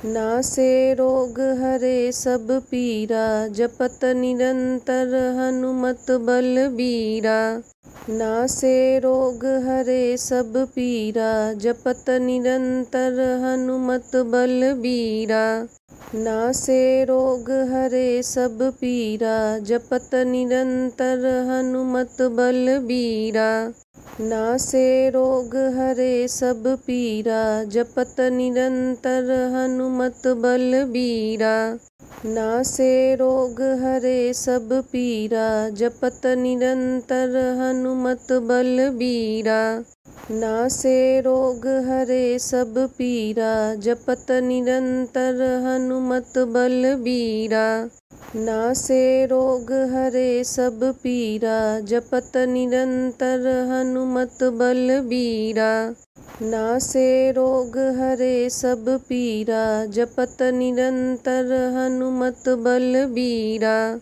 नासे रोग हरे सब पीरा, जपत निरंतर हनुमत बलबीरा। नासे रोग हरे सब पीरा, जपत निरंतर हनुमत बलबीरा। नासे रोग हरे सब पीरा, जपत निरंतर हनुमत बलबीरा। नासे रोग हरे सब पीरा, जपत निरंतर हनुमत बलबीरा। नासे रोग हरे सब पीरा, जपत निरंतर हनुमत बलबीरा। नासे रोग हरे सब पीरा, जपत निरंतर हनुमत बलबीरा। नासे रोग हरे सब पीरा, जपत निरंतर हनुमत बलबीरा। नासे रोग हरे सब पीरा, जपत निरंतर हनुमत बलबीरा।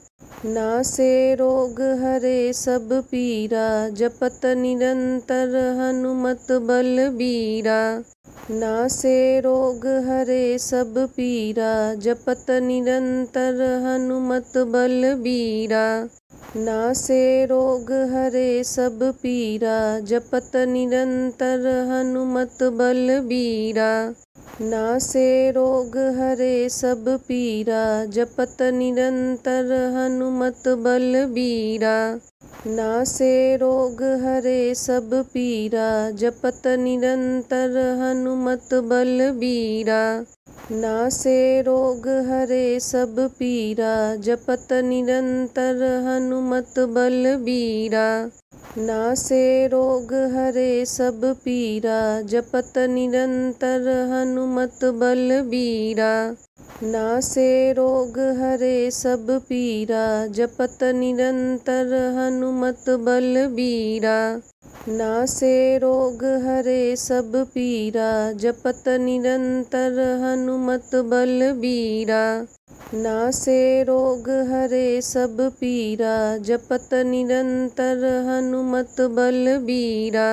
नासे रोग हरे सब पीरा, जपत निरंतर हनुमत बलबीरा। नासे रोग हरे सब पीरा, जपत निरंतर हनुमत बलबीरा। नासे रोग हरे सब पीरा, जपत निरंतर हनुमत बलबीरा। नासे रोग हरे सब पीरा, जपत निरंतर हनुमत बलबीरा। नासे रोग हरे सब पीरा, जपत निरंतर हनुमत बलबीरा। नासे रोग हरे सब पीरा, जपत निरंतर हनुमत बलबीरा। नासे रोग हरे सब पीरा, जपत निरंतर हनुमत बलबीरा। नासे रोग हरे सब पीरा, जपत निरंतर हनुमत बलबीरा। नासे रोग हरे सब पीरा, जपत निरंतर हनुमत बलबीरा। नासे रोग हरे सब पीरा, जपत निरंतर हनुमत बलबीरा।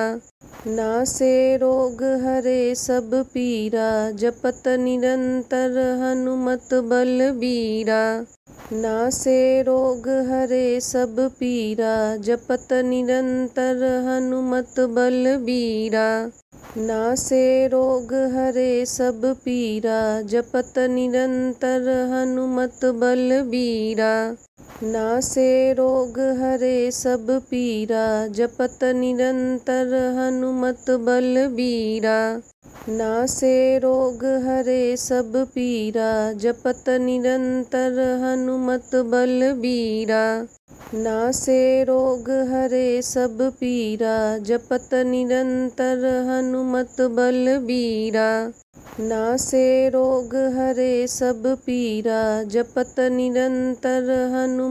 नासे रोग हरे सब पीरा, जपत निरंतर हनुमत बलबीरा। नासे रोग हरे सब पीरा, जपत निरंतर हनुमत बलबीरा। नासे रोग हरे सब पीरा, जपत निरंतर हनुमत बलबीरा। नासे रोग हरे सब पीरा, जपत निरंतर हनुमत बलबीरा। नासे रोग हरे सब पीरा, जपत निरंतर हनुमत बलबीरा। नासे रोग हरे सब पीरा, जपत निरंतर हनुमत बलबीरा। नासे रोग हरे सब पीरा, जपत निरंतर हनुमत बलबीरा। नासे रोग हरे सब पीरा, जपत निरंतर हनुमत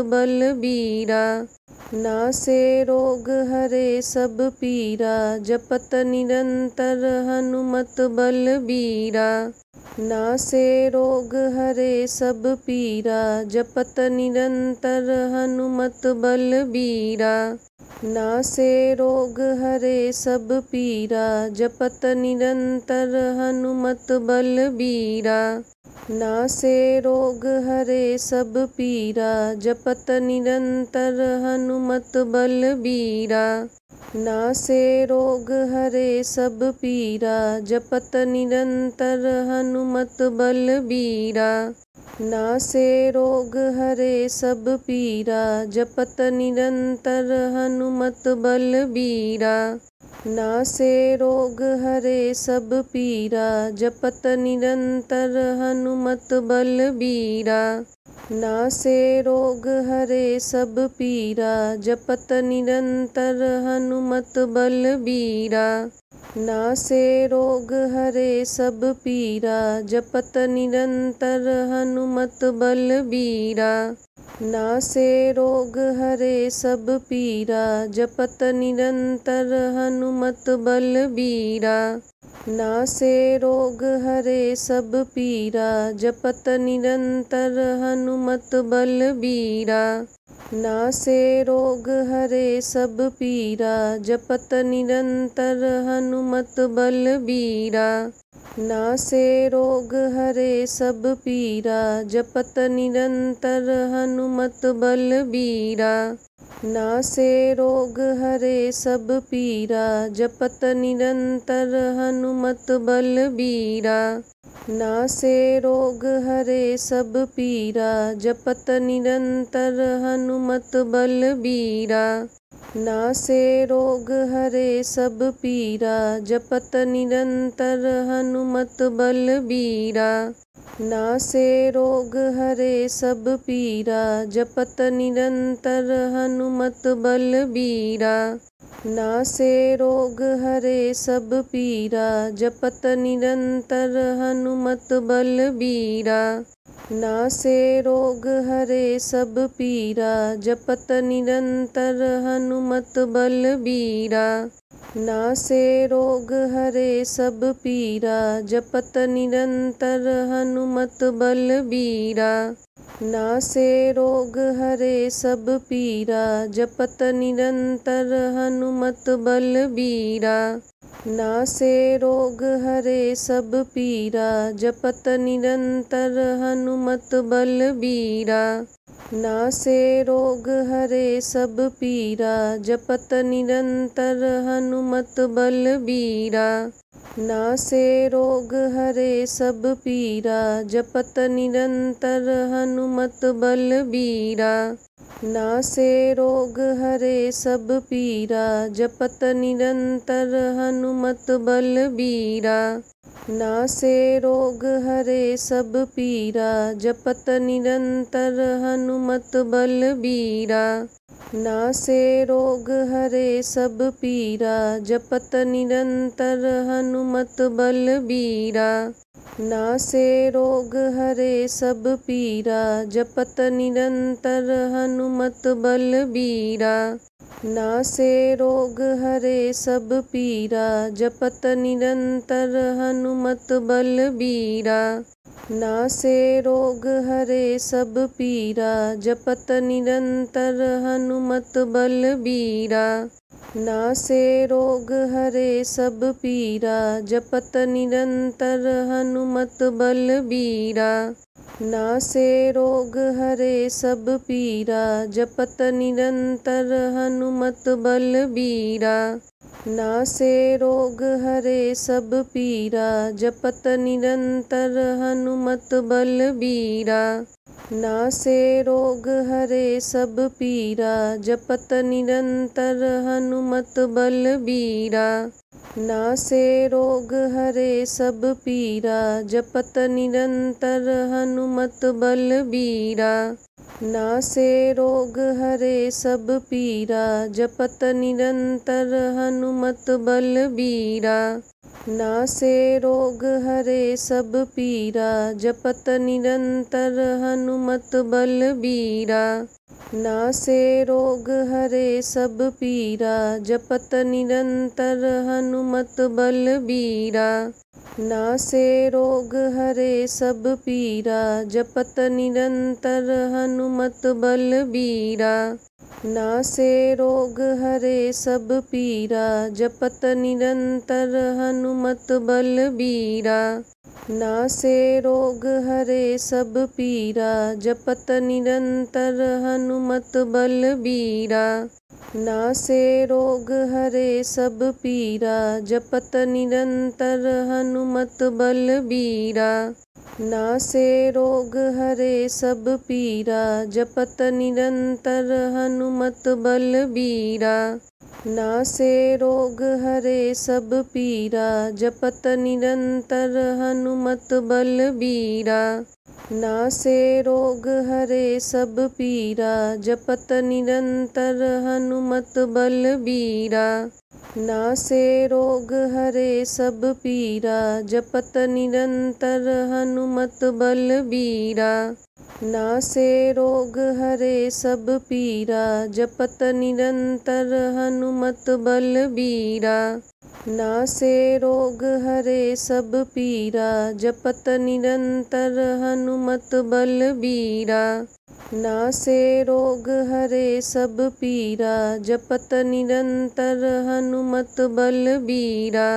बलबीरा। नासे रोग हरे सब पीरा, जपत निरंतर हनुमत बलबीरा। नासे रोग हरे सब पीरा, जपत निरंतर हनुमत बलबीरा। नासे रोग हरे सब पीरा, जपत निरंतर हनुमत बलबीरा। नासे रोग हरे सब पीरा, जपत निरंतर हनुमत बलबीरा। नासे रोग हरे सब पीरा, जपत निरंतर हनुमत बलबीरा। नासे रोग हरे सब पीरा, जपत निरंतर हनुमत बलबीरा। नासे रोग हरे सब पीरा, जपत निरंतर हनुमत बलबीरा। नासे रोग हरे सब पीरा, जपत निरंतर हनुमत बलबीरा। नासे रोग हरे सब पीरा, जपत निरंतर हनुमत बलबीरा। नासे रोग हरे सब पीरा, जपत निरंतर हनुमत बलबीरा। नासे रोग हरे सब पीरा, जपत निरंतर हनुमत बलबीरा। नासे रोग हरे सब पीरा जपत निरंतर हनुमत बलबीरा। नासे रोग हरे सब पीरा जपत निरंतर हनुमत बलबीरा। नासे रोग हरे सब पीरा जपत निरंतर हनुमत बलबीरा। नासे रोग हरे सब पीरा जपत निरंतर हनुमत बलबीरा। नासे रोग हरे सब पीरा जपत निरंतर हनुमत बलबीरा। नासे रोग हरे सब पीरा जपत निरंतर हनुमत बलबीरा। नासे रोग हरे सब पीरा जपत निरंतर हनुमत बलबीरा। नासे रोग हरे सब पीरा जपत निरंतर हनुमत बलबीरा। नासे रोग हरे सब पीरा जपत निरंतर हनुमत बलबीरा। नासे रोग हरे सब पीरा जपत निरंतर हनुमत बलबीरा। नासे रोग हरे सब पीरा जपत निरंतर हनुमत बलबीरा। नासे रोग हरे सब पीरा जपत निरंतर हनुमत बलबीरा। नासे रोग हरे सब पीरा जपत निरंतर हनुमत बलबीरा। नासे रोग हरे सब पीरा जपत निरंतर हनुमत बलबीरा। नासे रोग हरे सब पीरा जपत निरंतर हनुमत बलबीरा। नासे रोग हरे सब पीरा जपत निरंतर हनुमत बलबीरा। नासे रोग हरे सब पीरा जपत निरंतर हनुमत बलबीरा। नासे रोग हरे सब पीरा जपत निरंतर हनुमत बलबीरा। नासे रोग हरे सब पीरा जपत निरंतर हनुमत बलबीरा। नासे रोग हरे सब पीरा जपत निरंतर हनुमत बलबीरा। नासे रोग हरे सब पीरा जपत निरंतर हनुमत बलबीरा। नासे रोग हरे सब पीरा जपत निरंतर हनुमत बलबीरा। नासे रोग हरे सब पीरा जपत निरंतर हनुमत बलबीरा। नासे रोग हरे सब पीरा जपत निरंतर हनुमत बलबीरा। नासे रोग हरे सब पीरा जपत निरंतर हनुमत बलबीरा। नासे रोग हरे सब पीरा जपत निरंतर हनुमत बलबीरा। नासे रोग हरे सब पीरा जपत निरंतर हनुमत बलबीरा। नासे रोग हरे सब पीरा जपत निरंतर हनुमत बलबीरा। नासे रोग हरे सब पीरा जपत निरंतर हनुमत बलबीरा। नासे रोग हरे सब पीरा जपत निरंतर हनुमत बलबीरा। नासे रोग हरे सब पीरा जपत निरंतर हनुमत बलबीरा। नासे रोग हरे सब पीरा जपत निरंतर हनुमत बलबीरा। नासे रोग हरे सब पीरा जपत निरंतर हनुमत बलबीरा। नासे रोग हरे सब पीरा जपत निरंतर हनुमत बलबीरा। नासे रोग हरे सब पीरा जपत निरंतर हनुमत बलबीरा। नासे रोग हरे सब पीरा जपत निरंतर हनुमत बलबीरा। नासे रोग हरे सब पीरा जपत निरंतर हनुमत बलबीरा।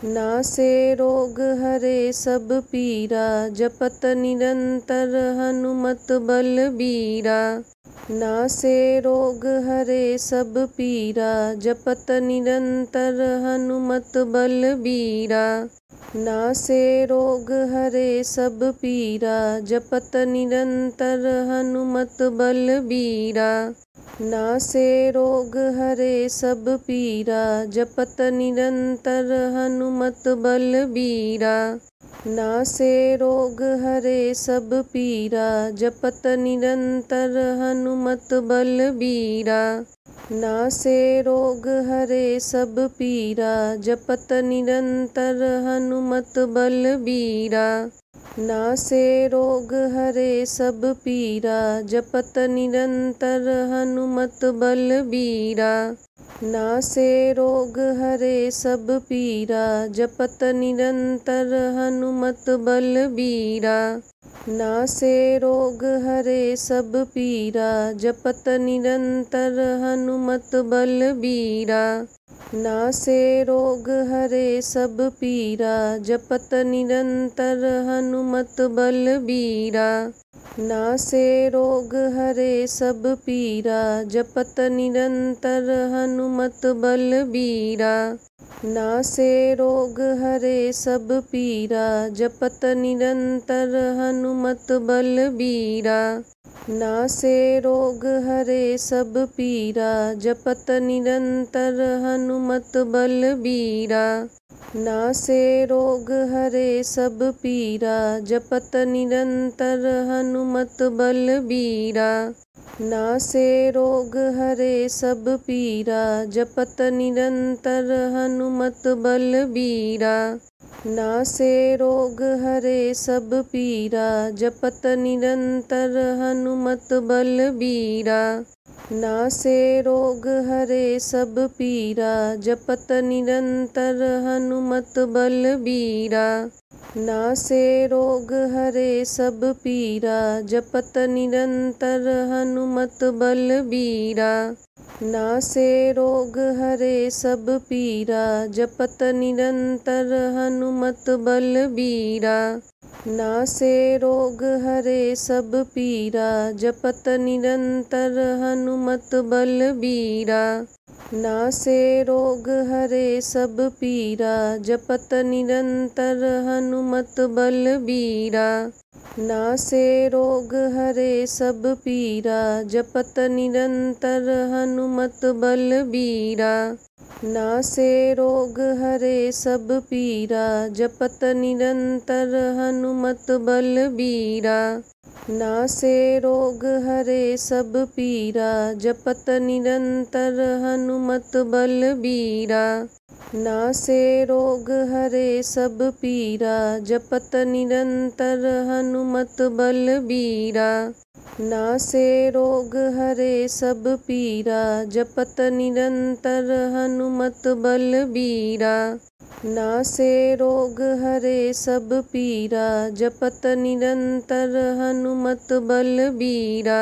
नासे रोग हरे सब पीरा जपत निरंतर हनुमत बलबीरा। नासे रोग हरे सब पीरा जपत निरंतर हनुमत बलबीरा। नासे रोग हरे सब पीरा जपत निरंतर हनुमत बलबीरा। नासे रोग हरे सब पीरा जपत निरंतर हनुमत बलबीरा। नासे रोग हरे सब पीरा जपत निरंतर हनुमत बलबीरा। नासे रोग हरे सब पीरा जपत निरंतर हनुमत बलबीरा। नासे रोग हरे सब पीरा जपत निरंतर हनुमत बलबीरा। नासे रोग हरे सब पीरा जपत निरंतर हनुमत बलबीरा। नासे रोग हरे सब पीरा जपत निरंतर हनुमत बलबीरा। नासे रोग हरे सब पीरा जपत निरंतर हनुमत बलबीरा। नासे रोग हरे सब पीरा जपत निरंतर हनुमत बलबीरा। नासे रोग हरे सब पीरा जपत निरंतर हनुमत बलबीरा। नासे रोग हरे सब पीरा जपत निरंतर हनुमत बलबीरा। नासे रोग हरे सब पीरा जपत निरंतर हनुमत बलबीरा। नासे रोग हरे सब पीरा जपत निरंतर हनुमत बलबीरा। नासे रोग हरे सब पीरा जपत निरंतर हनुमत बलबीरा। नासे रोग हरे सब पीरा जपत निरंतर हनुमत बलबीरा। नासे रोग हरे सब पीरा जपत निरंतर हनुमत बलबीरा। नासे रोग हरे सब पीरा जपत निरंतर हनुमत बलबीरा। नासे रोग हरे सब पीरा जपत निरंतर हनुमत बलबीरा। नासे रोग हरे सब पीरा जपत निरंतर हनुमत बलबीरा। नासे रोग हरे सब पीरा जपत निरंतर हनुमत बलबीरा। नासे रोग हरे सब पीरा जपत निरंतर हनुमत बलबीरा। नासे रोग हरे सब पीरा जपत निरंतर हनुमत बलबीरा। नासे रोग हरे सब पीरा जपत निरंतर हनुमत बलबीरा। नासे रोग हरे सब पीरा जपत निरंतर हनुमत बलबीरा। नासे रोग हरे सब पीरा जपत निरंतर हनुमत बलबीरा।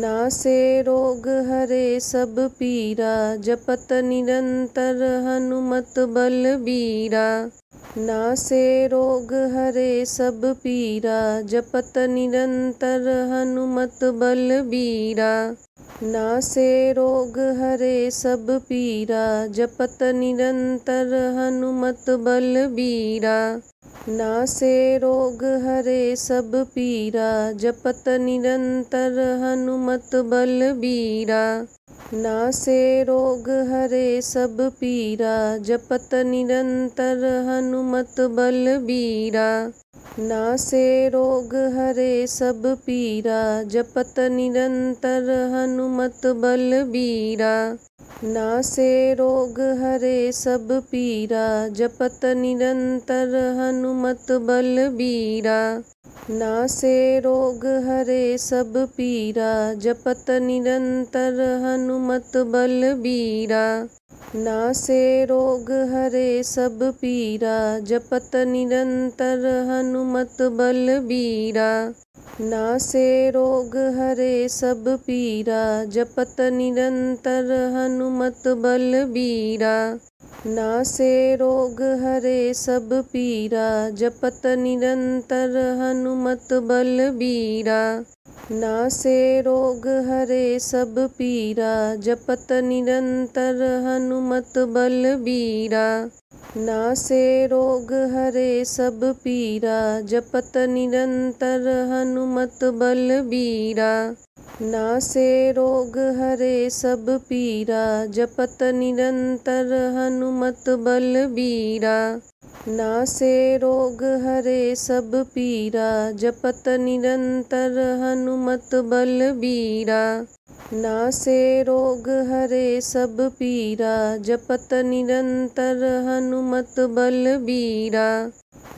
नासे रोग हरे सब पीरा जपत निरंतर हनुमत बलबीरा। नासे रोग हरे सब पीरा जपत निरंतर हनुमत बलबीरा। नासे रोग हरे सब पीरा जपत निरंतर हनुमत बलबीरा। नासे रोग हरे सब पीरा जपत निरंतर हनुमत बलबीरा। नासे रोग हरे सब पीरा जपत निरंतर हनुमत बलबीरा। नासे रोग हरे सब पीरा जपत निरंतर हनुमत बलबीरा। नासे रोग हरे सब पीरा जपत निरंतर हनुमत बलबीरा। नासे रोग हरे सब पीरा जपत निरंतर हनुमत बलबीरा। नासे रोग हरे सब पीरा जपत निरंतर हनुमत बलबीरा। नासे रोग हरे सब पीरा जपत निरंतर हनुमत बलबीरा। नासे रोग हरे सब पीरा जपत निरंतर हनुमत बलबीरा। नासे रोग हरे सब पीरा जपत निरंतर हनुमत बलबीरा। नासे रोग हरे सब पीरा जपत निरंतर हनुमत बलबीरा। नासे रोग हरे सब पीरा जपत निरंतर हनुमत बलबीरा। नासे रोग हरे सब पीरा जपत निरंतर हनुमत बलबीरा। नासे रोग हरे सब पीरा जपत निरंतर हनुमत बलबीरा।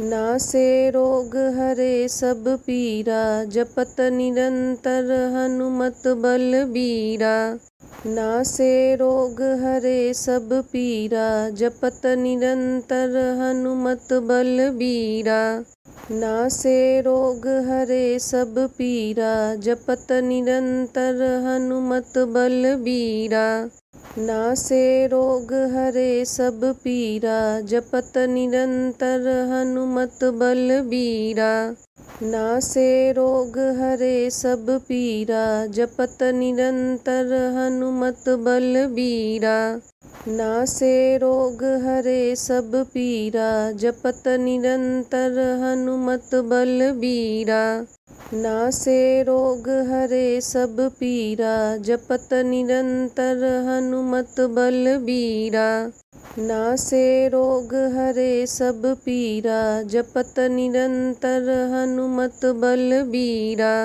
नासे रोग हरे सब पीरा जपत निरंतर हनुमत बलबीरा। नासे रोग हरे सब पीरा जपत निरंतर हनुमत बलबीरा। नासे रोग हरे सब पीरा जपत निरंतर हनुमत बलबीरा। नासे रोग हरे सब पीरा जपत निरंतर हनुमत बलबीरा। नासे रोग हरे सब पीरा जपत निरंतर हनुमत बलबीरा। नासे रोग हरे सब पीरा जपत निरंतर हनुमत बलबीरा। नासे रोग हरे सब पीरा जपत निरंतर हनुमत बलबीरा। नासे रोग हरे सब पीरा जपत निरंतर हनुमत बलबीरा।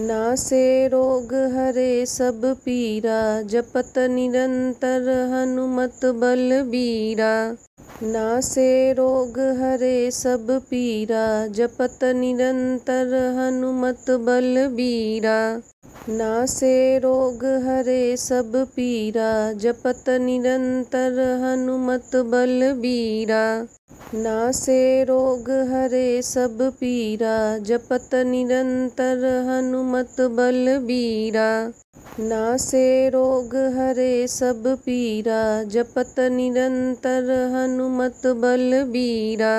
नासे रोग हरे सब पीरा जपत निरंतर हनुमत बलबीरा। नासे रोग हरे सब पीरा जपत निरंतर हनुमत बलबीरा। नासे रोग हरे सब पीरा जपत निरंतर हनुमत बलबीरा। नासे रोग हरे सब पीरा जपत निरंतर हनुमत बलबीरा। नासे रोग हरे सब पीरा जपत निरंतर हनुमत बलबीरा। नासे रोग हरे सब पीरा जपत निरंतर हनुमत बलबीरा।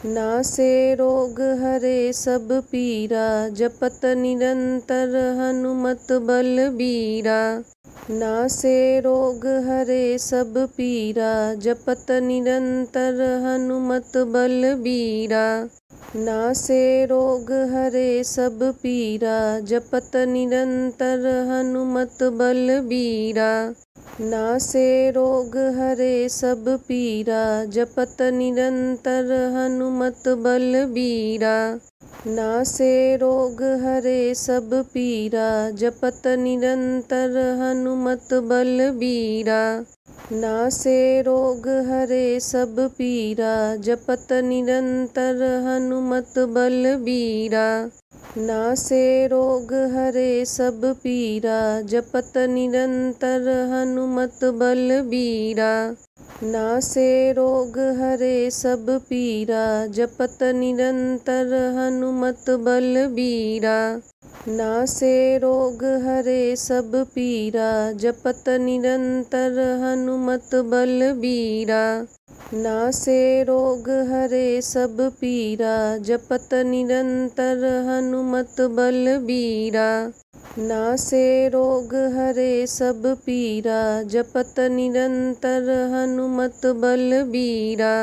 नासे रोग हरे सब पीरा जपत निरंतर हनुमत बलबीरा। नासे रोग हरे सब पीरा जपत निरंतर हनुमत बलबीरा। नासे रोग हरे सब पीरा जपत निरंतर हनुमत बलबीरा। नासे रोग हरे सब पीरा जपत निरंतर हनुमत बलबीरा। नासे रोग हरे सब पीरा जपत निरंतर हनुमत बलबीरा। नासे रोग हरे सब पीरा जपत निरंतर हनुमत बलबीरा। नासे रोग हरे सब पीरा जपत निरंतर हनुमत बलबीरा। नासे रोग हरे सब पीरा जपत निरंतर हनुमत बलबीरा। नासे रोग हरे सब पीरा जपत निरंतर हनुमत बलबीरा। नासे रोग हरे सब पीरा जपत निरंतर हनुमत बलबीरा।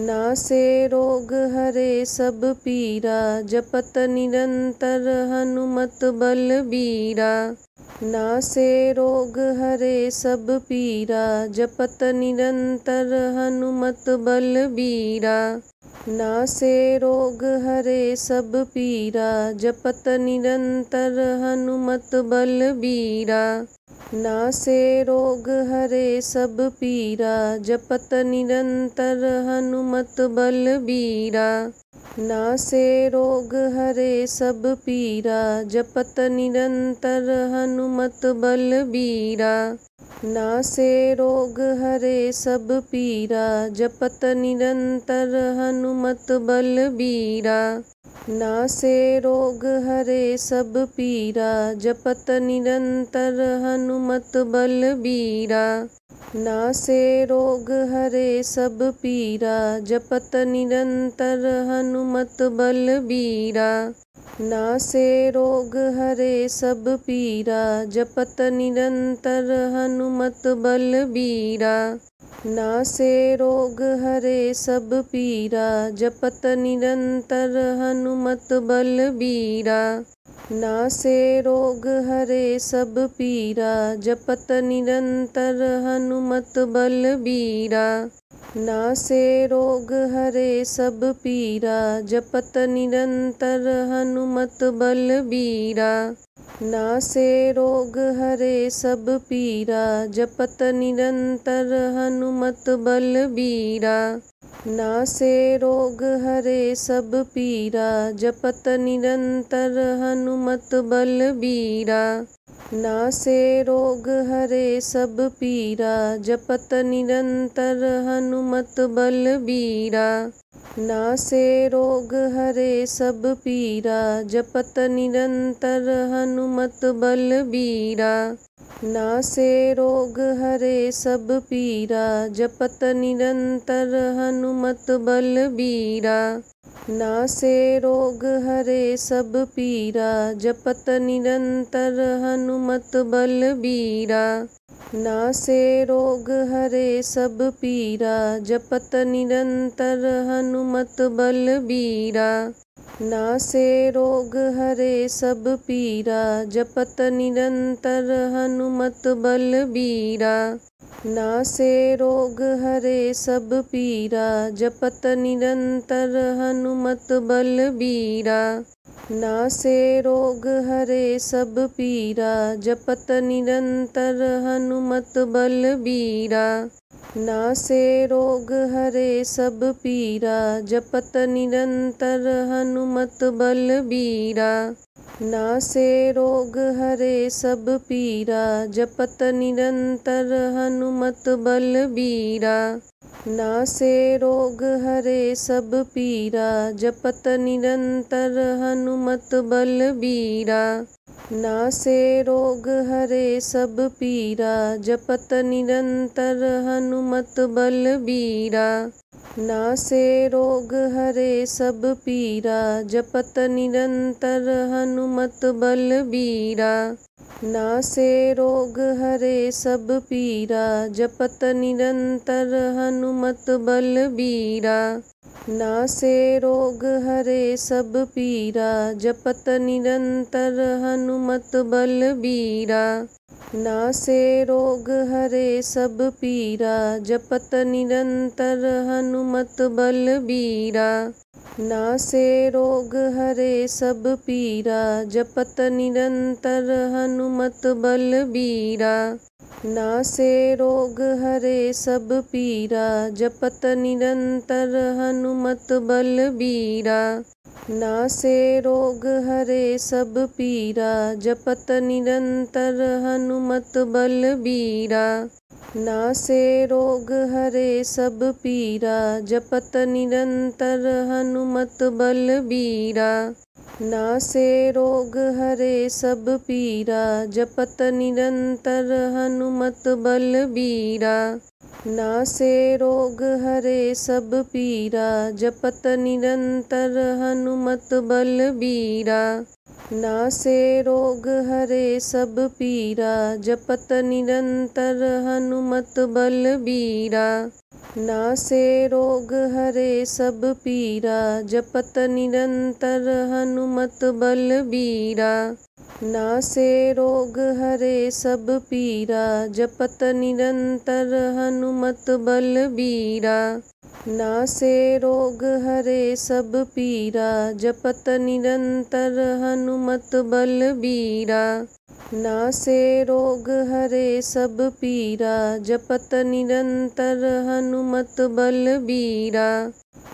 नासे रोग हरे सब पीरा जपत निरंतर हनुमत बलबीरा। नासे रोग हरे सब पीरा जपत निरंतर हनुमत बलबीरा। नासे रोग हरे सब पीरा जपत निरंतर हनुमत बलबीरा। नासे रोग हरे सब पीरा जपत निरंतर हनुमत बलबीरा। नासे रोग हरे सब पीरा जपत निरंतर हनुमत बलबीरा। नासे रोग हरे सब पीरा जपत निरंतर हनुमत बलबीरा। नासे रोग हरे सब पीरा जपत निरंतर हनुमत बलबीरा। नासे रोग हरे सब पीरा जपत निरंतर हनुमत बलबीरा। नासे रोग हरे सब पीरा जपत निरंतर हनुमत बलबीरा। नासे रोग हरे सब पीरा जपत निरंतर हनुमत बलबीरा। नासे रोग हरे सब पीरा जपत निरंतर हनुमत बलबीरा। नासे रोग हरे सब पीरा जपत निरंतर हनुमत बलबीरा। नासे रोग हरे सब पीरा जपत निरंतर हनुमत बलबीरा। नासे रोग हरे सब पीरा जपत निरंतर हनुमत बलबीरा। नासे रोग हरे सब पीरा जपत निरंतर हनुमत बलबीरा। नासे रोग हरे सब पीरा जपत निरंतर हनुमत बलबीरा। नासे रोग हरे सब पीरा जपत निरंतर हनुमत बलबीरा। नासे रोग हरे सब पीरा जपत निरंतर हनुमत बलबीरा। नासे रोग हरे सब पीरा जपत निरंतर हनुमत बलबीरा। नासे रोग हरे सब पीरा जपत निरंतर हनुमत बलबीरा। नासे रोग हरे सब पीरा जपत निरंतर हनुमत बलबीरा। नासे रोग हरे सब पीरा जपत निरंतर हनुमत बलबीरा। नासे रोग हरे सब पीरा जपत निरंतर हनुमत बलबीरा। नासे रोग हरे सब पीरा जपत निरंतर हनुमत बलबीरा। नासे रोग हरे सब पीरा जपत निरंतर हनुमत बलबीरा। नासे रोग हरे सब पीरा जपत निरंतर हनुमत बलबीरा। नासे रोग हरे सब पीरा जपत निरंतर हनुमत बलबीरा। नासे रोग हरे सब पीरा जपत निरंतर हनुमत बलबीरा। नासे रोग हरे सब पीरा जपत निरंतर हनुमत बलबीरा। नासे रोग हरे सब पीरा जपत निरंतर हनुमत बलबीरा। नासे रोग हरे सब पीरा जपत निरंतर हनुमत बलबीरा। नासे रोग हरे सब पीरा जपत निरंतर हनुमत बलबीरा। नासे रोग हरे सब पीरा जपत निरंतर हनुमत बलबीरा। नासे रोग हरे सब पीरा जपत निरंतर हनुमत बलबीरा। नासे रोग हरे सब पीरा जपत निरंतर हनुमत बलबीरा। नासे रोग हरे सब पीरा जपत निरंतर हनुमत बलबीरा। नासे रोग हरे सब पीरा जपत निरंतर हनुमत बलबीरा। नासे रोग हरे सब पीरा जपत निरंतर हनुमत बलबीरा। नासे रोग हरे सब पीरा जपत निरंतर हनुमत बलबीरा। नासे रोग हरे सब पीरा जपत निरंतर हनुमत बलबीरा। नासे रोग हरे सब पीरा जपत निरंतर हनुमत बलबीरा।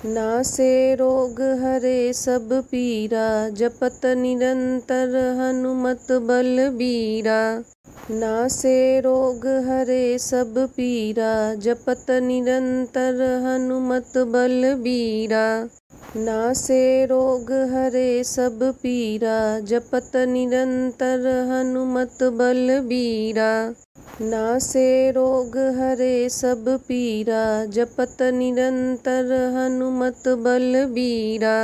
नासे रोग हरे सब पीरा जपत निरंतर हनुमत बलबीरा। नासे रोग हरे सब पीरा जपत निरंतर हनुमत बलबीरा। नासे रोग हरे सब पीरा जपत निरंतर हनुमत बलबीरा। नासे रोग हरे सब पीरा जपत निरंतर हनुमत बलबीरा।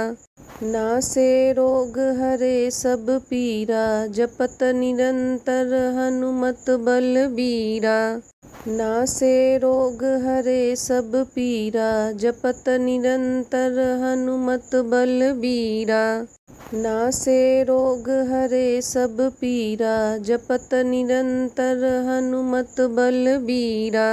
नासे रोग हरे सब पीरा जपत निरंतर हनुमत बलबीरा। नासे रोग हरे सब पीरा जपत निरंतर हनुमत बलबीरा। नासे रोग हरे सब पीरा जपत निरंतर हनुमत बलबीरा।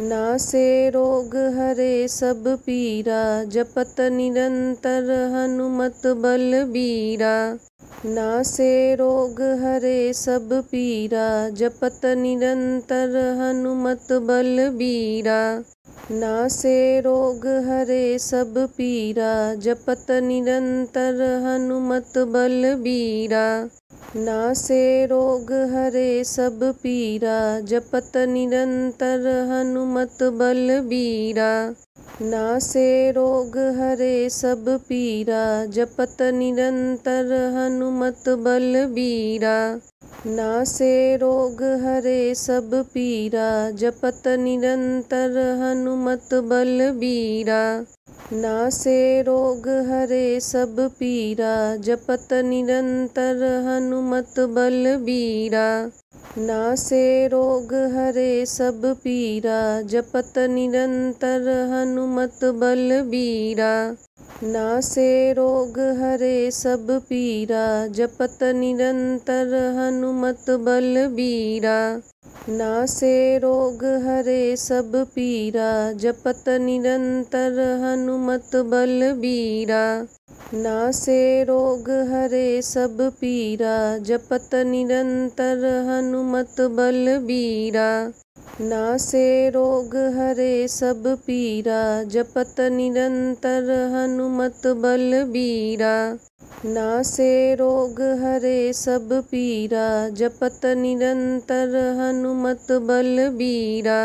नासे रोग हरे सब पीरा जपत निरंतर हनुमत बलबीरा। नासे रोग हरे सब पीरा जपत निरंतर हनुमत बलबीरा। नासे रोग हरे सब पीरा जपत निरंतर हनुमत बलबीरा। नासे रोग हरे सब पीरा जपत निरंतर हनुमत बलबीरा। नासे रोग हरे सब पीरा जपत निरंतर हनुमत बलबीरा। नासे रोग हरे सब पीरा जपत निरंतर हनुमत बलबीरा। नासे रोग हरे सब पीरा जपत निरंतर हनुमत बलबीरा। नासे रोग हरे सब पीरा जपत निरंतर हनुमत बलबीरा। नासे रोग हरे सब पीरा जपत निरंतर हनुमत बलबीरा। नासे रोग हरे सब पीरा जपत निरंतर हनुमत बलबीरा। नासे रोग हरे सब पीरा जपत निरंतर हनुमत बलबीरा। नासे रोग हरे सब पीरा जपत निरंतर हनुमत बलबीरा। नासे रोग हरे सब पीरा जपत निरंतर हनुमत बलबीरा। नासे रोग हरे सब पीरा जपत निरंतर हनुमत बलबीरा।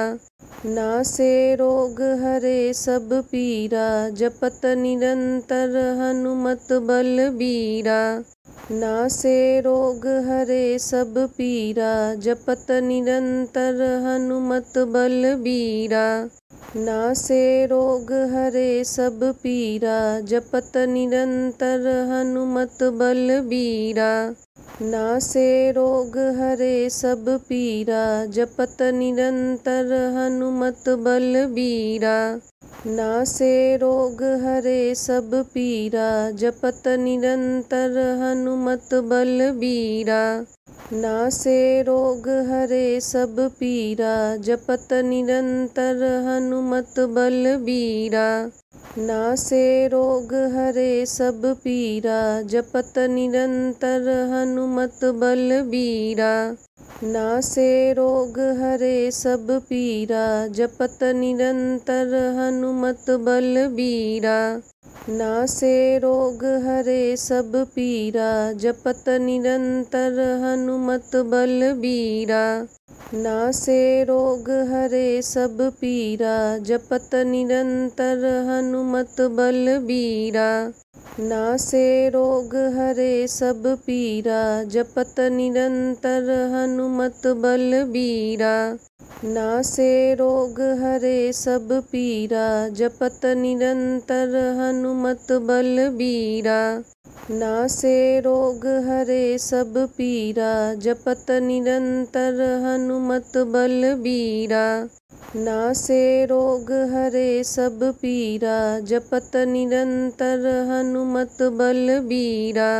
नासे रोग हरे सब पीरा जपत निरंतर हनुमत बलबीरा। नासे रोग हरे सब पीरा जपत निरंतर हनुमत बलबीरा। नासे रोग हरे सब पीरा जपत निरंतर हनुमत बलबीरा। नासे रोग हरे सब पीरा जपत निरंतर हनुमत बलबीरा। नासे रोग हरे सब पीरा जपत निरंतर हनुमत बलबीरा। नासे रोग हरे सब पीरा जपत निरंतर हनुमत बलबीरा। नासे रोग हरे सब पीरा जपत निरंतर हनुमत बलबीरा। नासे रोग हरे सब पीरा जपत निरंतर हनुमत बलबीरा। नासे रोग हरे सब पीरा जपत निरंतर हनुमत बलबीरा। नासे रोग हरे सब पीरा जपत निरंतर हनुमत बलबीरा। नासे रोग हरे सब पीरा जपत निरंतर हनुमत बलबीरा। नासे रोग हरे सब पीरा जपत निरंतर हनुमत बलबीरा। नासे रोग हरे सब पीरा जपत निरंतर हनुमत बलबीरा।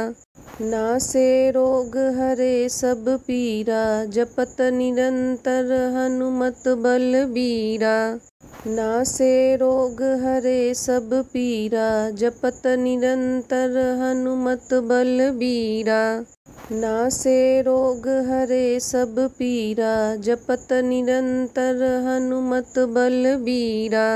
नासे रोग हरे सब पीरा जपत निरंतर हनुमत बलबीरा। नासे रोग हरे सब पीरा जपत निरंतर हनुमत बलबीरा। नासे रोग हरे सब पीरा जपत निरंतर हनुमत बलबीरा।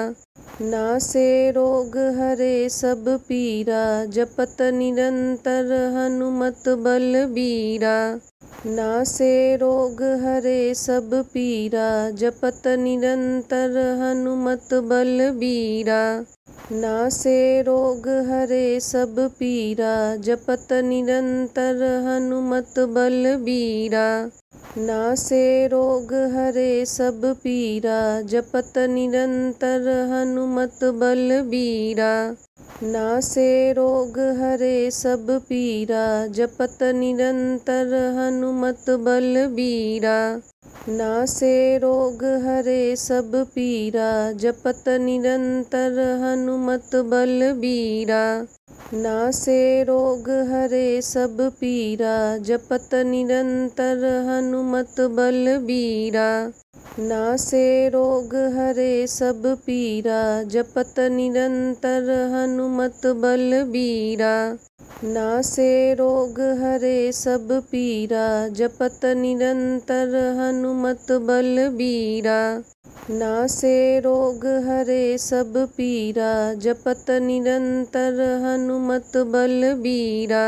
नासे रोग हरे सब पीरा जपत निरंतर हनुमत बलबीरा। नासे रोग हरे सब पीरा जपत निरंतर हनुमत बलबीरा। नासे रोग हरे सब पीरा जपत निरंतर हनुमत बलबीरा। नासे रोग हरे सब पीरा जपत निरंतर हनुमत बलबीरा। नासे रोग हरे सब पीरा जपत निरंतर हनुमत बलबीरा। नासे रोग हरे सब पीरा जपत निरंतर हनुमत बलबीरा। नासे रोग हरे सब पीरा जपत निरंतर हनुमत बलबीरा। नासे रोग हरे सब पीरा जपत निरंतर हनुमत बलबीरा। नासे रोग हरे सब पीरा जपत निरंतर हनुमत बलबीरा। नासे रोग हरे सब पीरा जपत निरंतर हनुमत बलबीरा।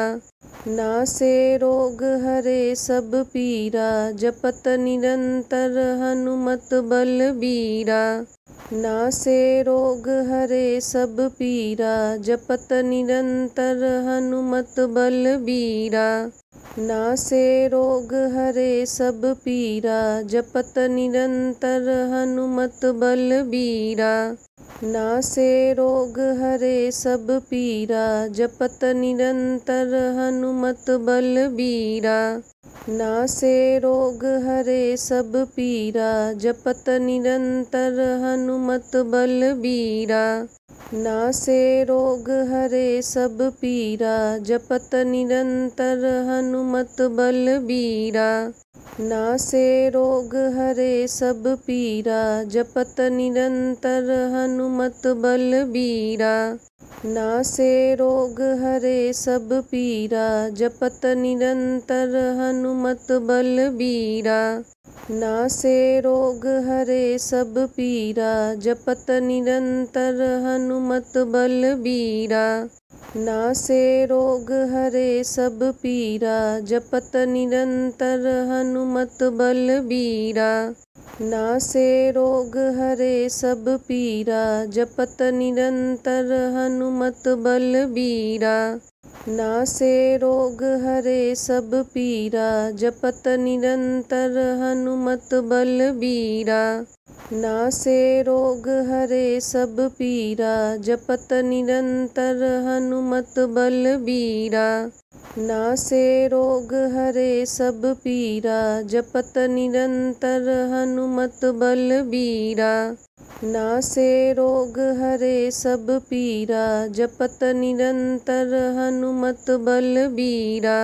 नासे रोग हरे सब पीरा जपत निरंतर हनुमत बलबीरा। नासे रोग हरे सब पीरा जपत निरंतर हनुमत बलबीरा। नासे रोग हरे सब पीरा जपत निरंतर हनुमत बलबीरा। नासे रोग हरे सब पीरा जपत निरंतर हनुमत बलबीरा। नासे रोग हरे सब पीरा जपत निरंतर हनुमत बलबीरा। नासे रोग हरे सब पीरा जपत निरंतर हनुमत बलबीरा। नासे रोग हरे सब पीरा जपत निरंतर हनुमत बलबीरा। नासे रोग हरे सब पीरा जपत निरंतर हनुमत बलबीरा। नासे रोग हरे सब पीरा जपत निरंतर हनुमत बलबीरा। नासे रोग हरे सब पीरा जपत निरंतर हनुमत बलबीरा। नासे रोग हरे सब पीरा जपत निरंतर हनुमत बलबीरा। नासे रोग हरे सब पीरा जपत निरंतर हनुमत बलबीरा। नासे रोग हरे सब पीरा जपत निरंतर हनुमत बलबीरा। नासे रोग हरे सब पीरा जपत निरंतर हनुमत बलबीरा। नासे रोग हरे सब पीरा जपत निरंतर हनुमत बलबीरा। नासे रोग हरे सब पीरा जपत निरंतर हनुमत बलबीरा।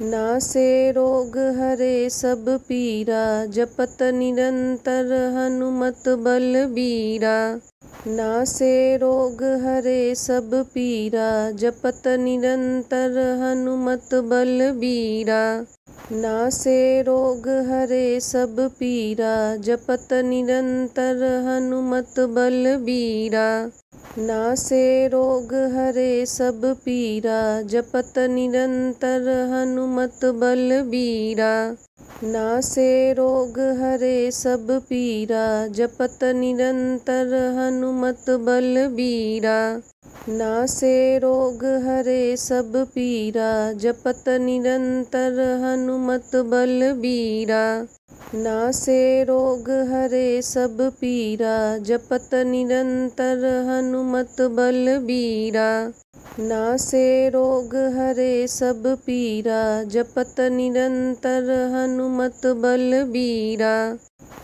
नासे रोग हरे सब पीरा जपत निरंतर हनुमत बलबीरा। नासे रोग हरे सब पीरा जपत निरंतर हनुमत बलबीरा। नासे रोग हरे सब पीरा जपत निरंतर हनुमत बलबीरा। नासे रोग हरे सब पीरा जपत निरंतर हनुमत बलबीरा। नासे रोग हरे सब पीरा जपत निरंतर हनुमत बलबीरा। नासे रोग हरे सब पीरा जपत निरंतर हनुमत बलबीरा। नासे रोग हरे सब पीरा जपत निरंतर हनुमत बलबीरा।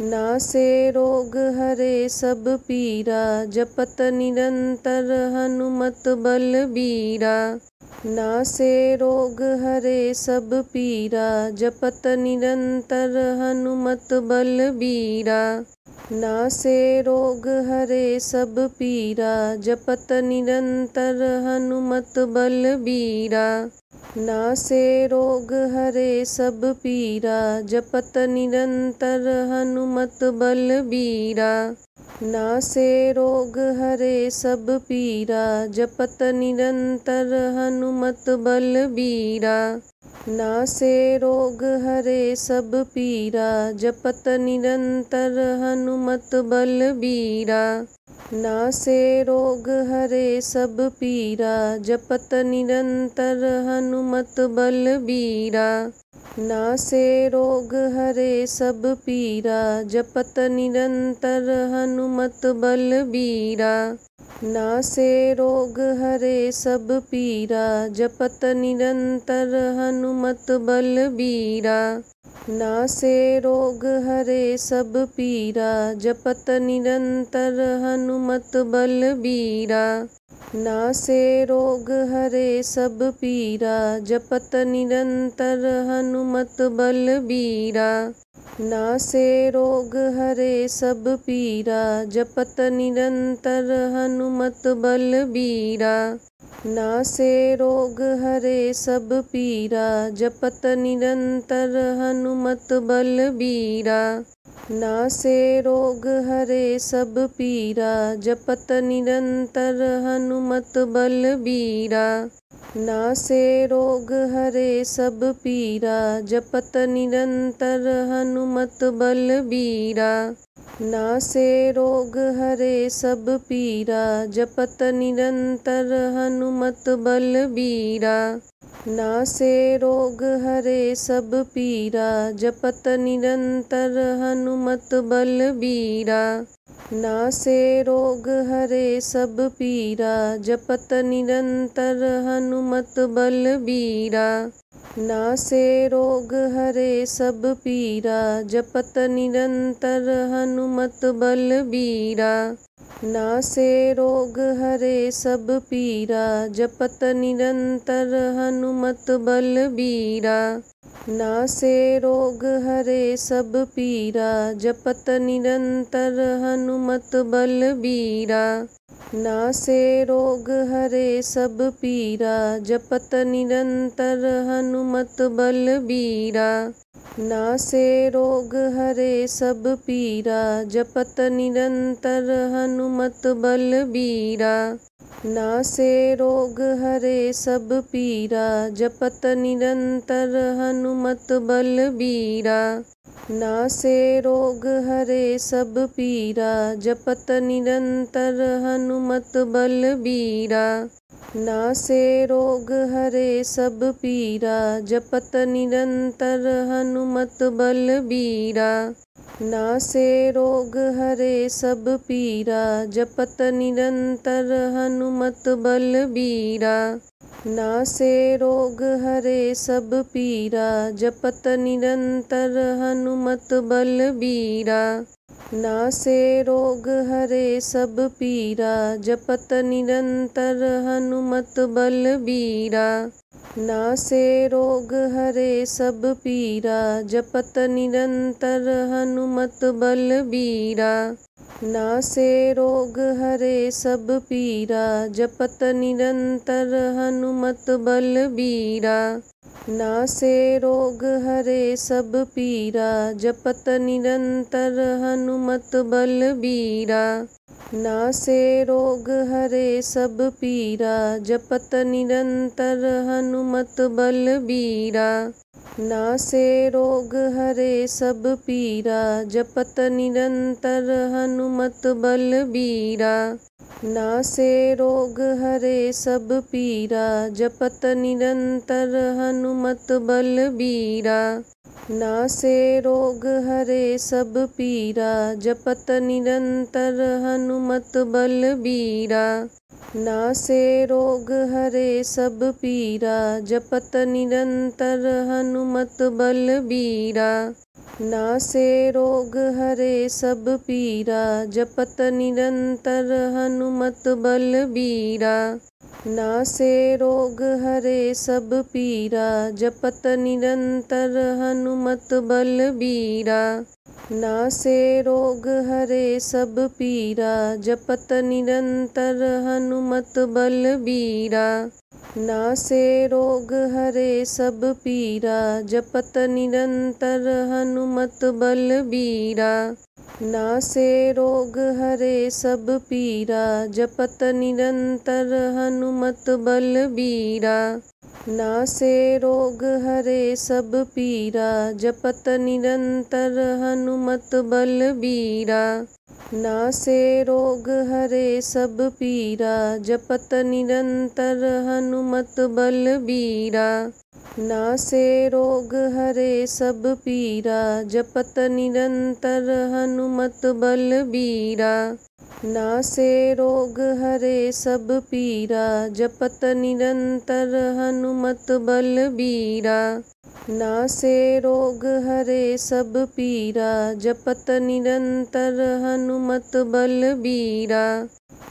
नासे रोग हरे सब पीरा जपत निरंतर हनुमत बलबीरा। नासे रोग हरे सब पीरा जपत निरंतर हनुमत बलबीरा। नासे रोग हरे सब पीरा जपत निरंतर हनुमत बलबीरा। नासे रोग हरे सब पीरा जपत निरंतर हनुमत बलबीरा। नासे रोग हरे सब पीरा जपत निरंतर हनुमत बलबीरा। नासे रोग हरे सब पीरा जपत निरंतर हनुमत बलबीरा। नासे रोग हरे सब पीरा जपत निरंतर हनुमत बलबीरा। नासे रोग हरे सब पीरा जपत निरंतर हनुमत बलबीरा। नासे रोग हरे सब पीरा जपत निरंतर हनुमत बलबीरा। नासे रोग हरे सब पीरा जपत निरंतर हनुमत बलबीरा। नासे रोग हरे सब पीरा जपत निरंतर हनुमत बलबीरा। नासे रोग हरे सब पीरा जपत निरंतर हनुमत बलबीरा। नासे रोग हरे सब पीरा जपत निरंतर हनुमत बलबीरा। नासे रोग हरे सब पीरा जपत निरंतर हनुमत बलबीरा। नासे रोग हरे सब पीरा जपत निरंतर हनुमत बलबीरा। नासे रोग हरे सब पीरा जपत निरंतर हनुमत बलबीरा। नासे रोग हरे सब पीरा जपत निरंतर हनुमत बलबीरा। नासे रोग हरे सब पीरा जपत निरंतर हनुमत बलबीरा। नासे रोग हरे सब पीरा जपत निरंतर हनुमत बलबीरा। नासे रोग हरे सब पीरा जपत निरंतर हनुमत बलबीरा। नासे रोग हरे सब पीरा जपत निरंतर हनुमत बलबीरा। नासे रोग हरे सब पीरा जपत निरंतर हनुमत बलबीरा। नासे रोग हरे सब पीरा जपत निरंतर हनुमत बलबीरा। नासे रोग हरे सब पीरा जपत निरंतर हनुमत बलबीरा। नासे रोग हरे सब पीरा जपत निरंतर हनुमत बलबीरा। नासे रोग हरे सब पीरा जपत निरंतर हनुमत बलबीरा। नासे रोग हरे सब पीरा जपत निरंतर हनुमत बलबीरा। नासे रोग हरे सब पीरा जपत निरंतर हनुमत बलबीरा। नासे रोग हरे सब पीरा जपत निरंतर हनुमत बलबीरा। नासे रोग हरे सब पीरा जपत निरंतर हनुमत बलबीरा। नासे रोग हरे सब पीरा जपत निरंतर हनुमत बलबीरा। नासे रोग हरे सब पीरा जपत निरंतर हनुमत बलबीरा। नासे रोग हरे सब पीरा जपत निरंतर हनुमत बलबीरा। नासे रोग हरे सब पीरा जपत निरंतर हनुमत बलबीरा। नासे रोग हरे सब पीरा जपत निरंतर हनुमत बलबीरा। नासे रोग हरे सब पीरा जपत निरंतर हनुमत बलबीरा। नासे रोग हरे सब पीरा जपत निरंतर हनुमत बलबीरा। नासे रोग हरे सब पीरा जपत निरंतर हनुमत बलबीरा। नासे रोग हरे सब पीरा जपत निरंतर हनुमत बलबीरा। नासे रोग हरे सब पीरा जपत निरंतर हनुमत बलबीरा। नासे रोग हरे सब पीरा जपत निरंतर हनुमत बलबीरा। नासे रोग हरे सब पीरा जपत निरंतर हनुमत बलबीरा। नासे रोग हरे सब पीरा जपत निरंतर हनुमत बलबीरा। नासे रोग हरे सब पीरा जपत निरंतर हनुमत बलबीरा। नासे रोग हरे सब पीरा जपत निरंतर हनुमत बलबीरा। नासे रोग हरे सब पीरा जपत निरंतर हनुमत बलबीरा। नासे रोग हरे सब पीरा जपत निरंतर हनुमत बलबीरा।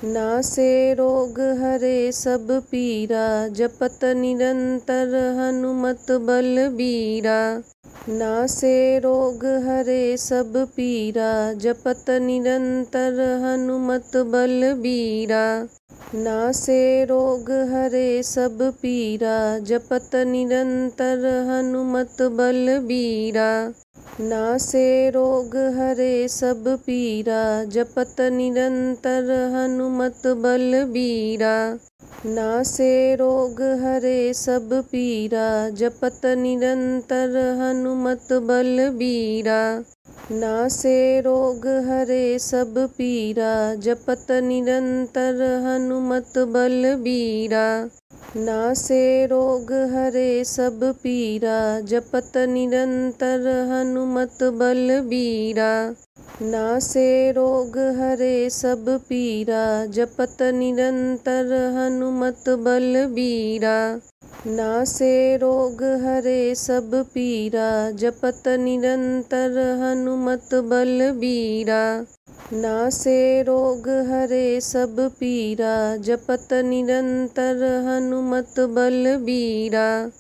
नासे रोग हरे सब पीरा जपत निरंतर हनुमत बलबीरा। नासे रोग हरे सब पीरा जपत निरंतर हनुमत बलबीरा। नासे रोग हरे सब पीरा जपत निरंतर हनुमत बलबीरा। नासे रोग हरे सब पीरा जपत निरंतर हनुमत बलबीरा। नासे रोग हरे सब पीरा जपत निरंतर हनुमत बलबीरा। नासे रोग हरे सब पीरा जपत निरंतर हनुमत बलबीरा। नासे रोग हरे सब पीरा जपत निरंतर हनुमत बलबीरा। नासे रोग हरे सब पीरा जपत निरंतर हनुमत बलबीरा। नासे रोग हरे सब पीरा जपत निरंतर हनुमत बलबीरा। नासे रोग हरे सब पीरा जपत निरंतर हनुमत बलबीरा।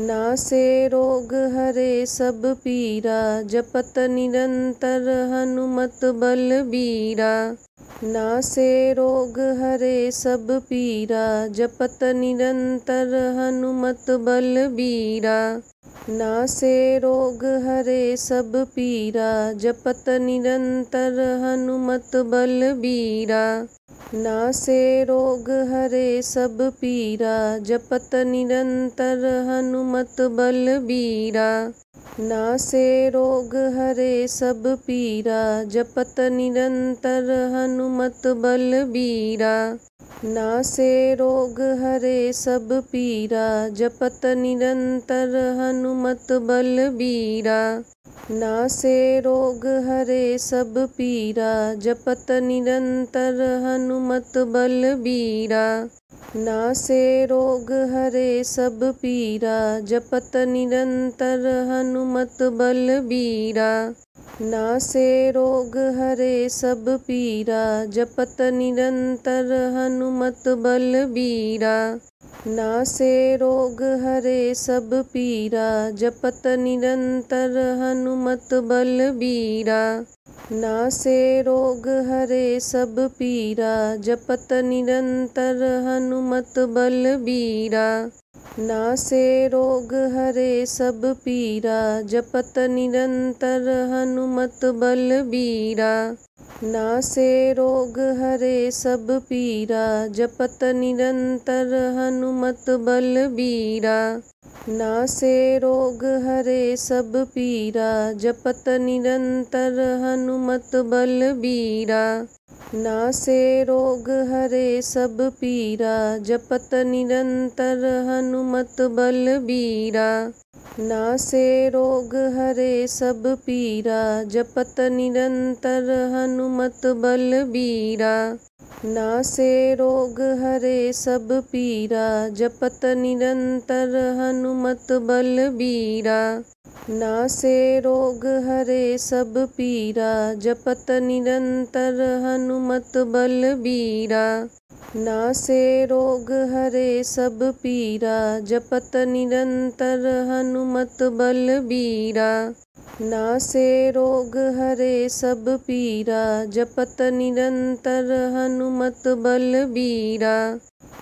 नासे रोग हरे सब पीरा जपत निरंतर हनुमत बलबीरा। नासे रोग हरे सब पीरा जपत निरंतर हनुमत बलबीरा। नासे रोग हरे सब पीरा जपत निरंतर हनुमत बलबीरा। नासे रोग हरे सब पीरा जपत निरंतर हनुमत बलबीरा। नासे रोग हरे सब पीरा जपत निरंतर हनुमत बलबीरा। नासे रोग हरे सब पीरा जपत निरंतर हनुमत बलबीरा। नासे रोग हरे सब पीरा जपत निरंतर हनुमत बलबीरा। नासे रोग हरे सब पीरा जपत निरंतर हनुमत बलबीरा। नासे रोग हरे सब पीरा जपत निरंतर हनुमत बलबीरा। नासे रोग हरे सब पीरा जपत निरंतर हनुमत बलबीरा। नासे रोग हरे सब पीरा जपत निरंतर हनुमत बलबीरा। नासे रोग हरे सब पीरा जपत निरंतर हनुमत बलबीरा। नासे रोग हरे सब पीरा जपत निरंतर हनुमत बलबीरा। नासे रोग हरे सब पीरा जपत निरंतर हनुमत बलबीरा। नासे रोग हरे सब पीरा जपत निरंतर हनुमत बलबीरा। नासे रोग हरे सब पीरा जपत निरंतर हनुमत बलबीरा। नासे रोग हरे सब पीरा जपत निरंतर हनुमत बलबीरा। नासे रोग हरे सब पीरा जपत निरंतर हनुमत बलबीरा। नासे रोग हरे सब पीरा जपत निरंतर हनुमत बलबीरा। नासे रोग हरे सब पीरा जपत निरंतर हनुमत बलबीरा।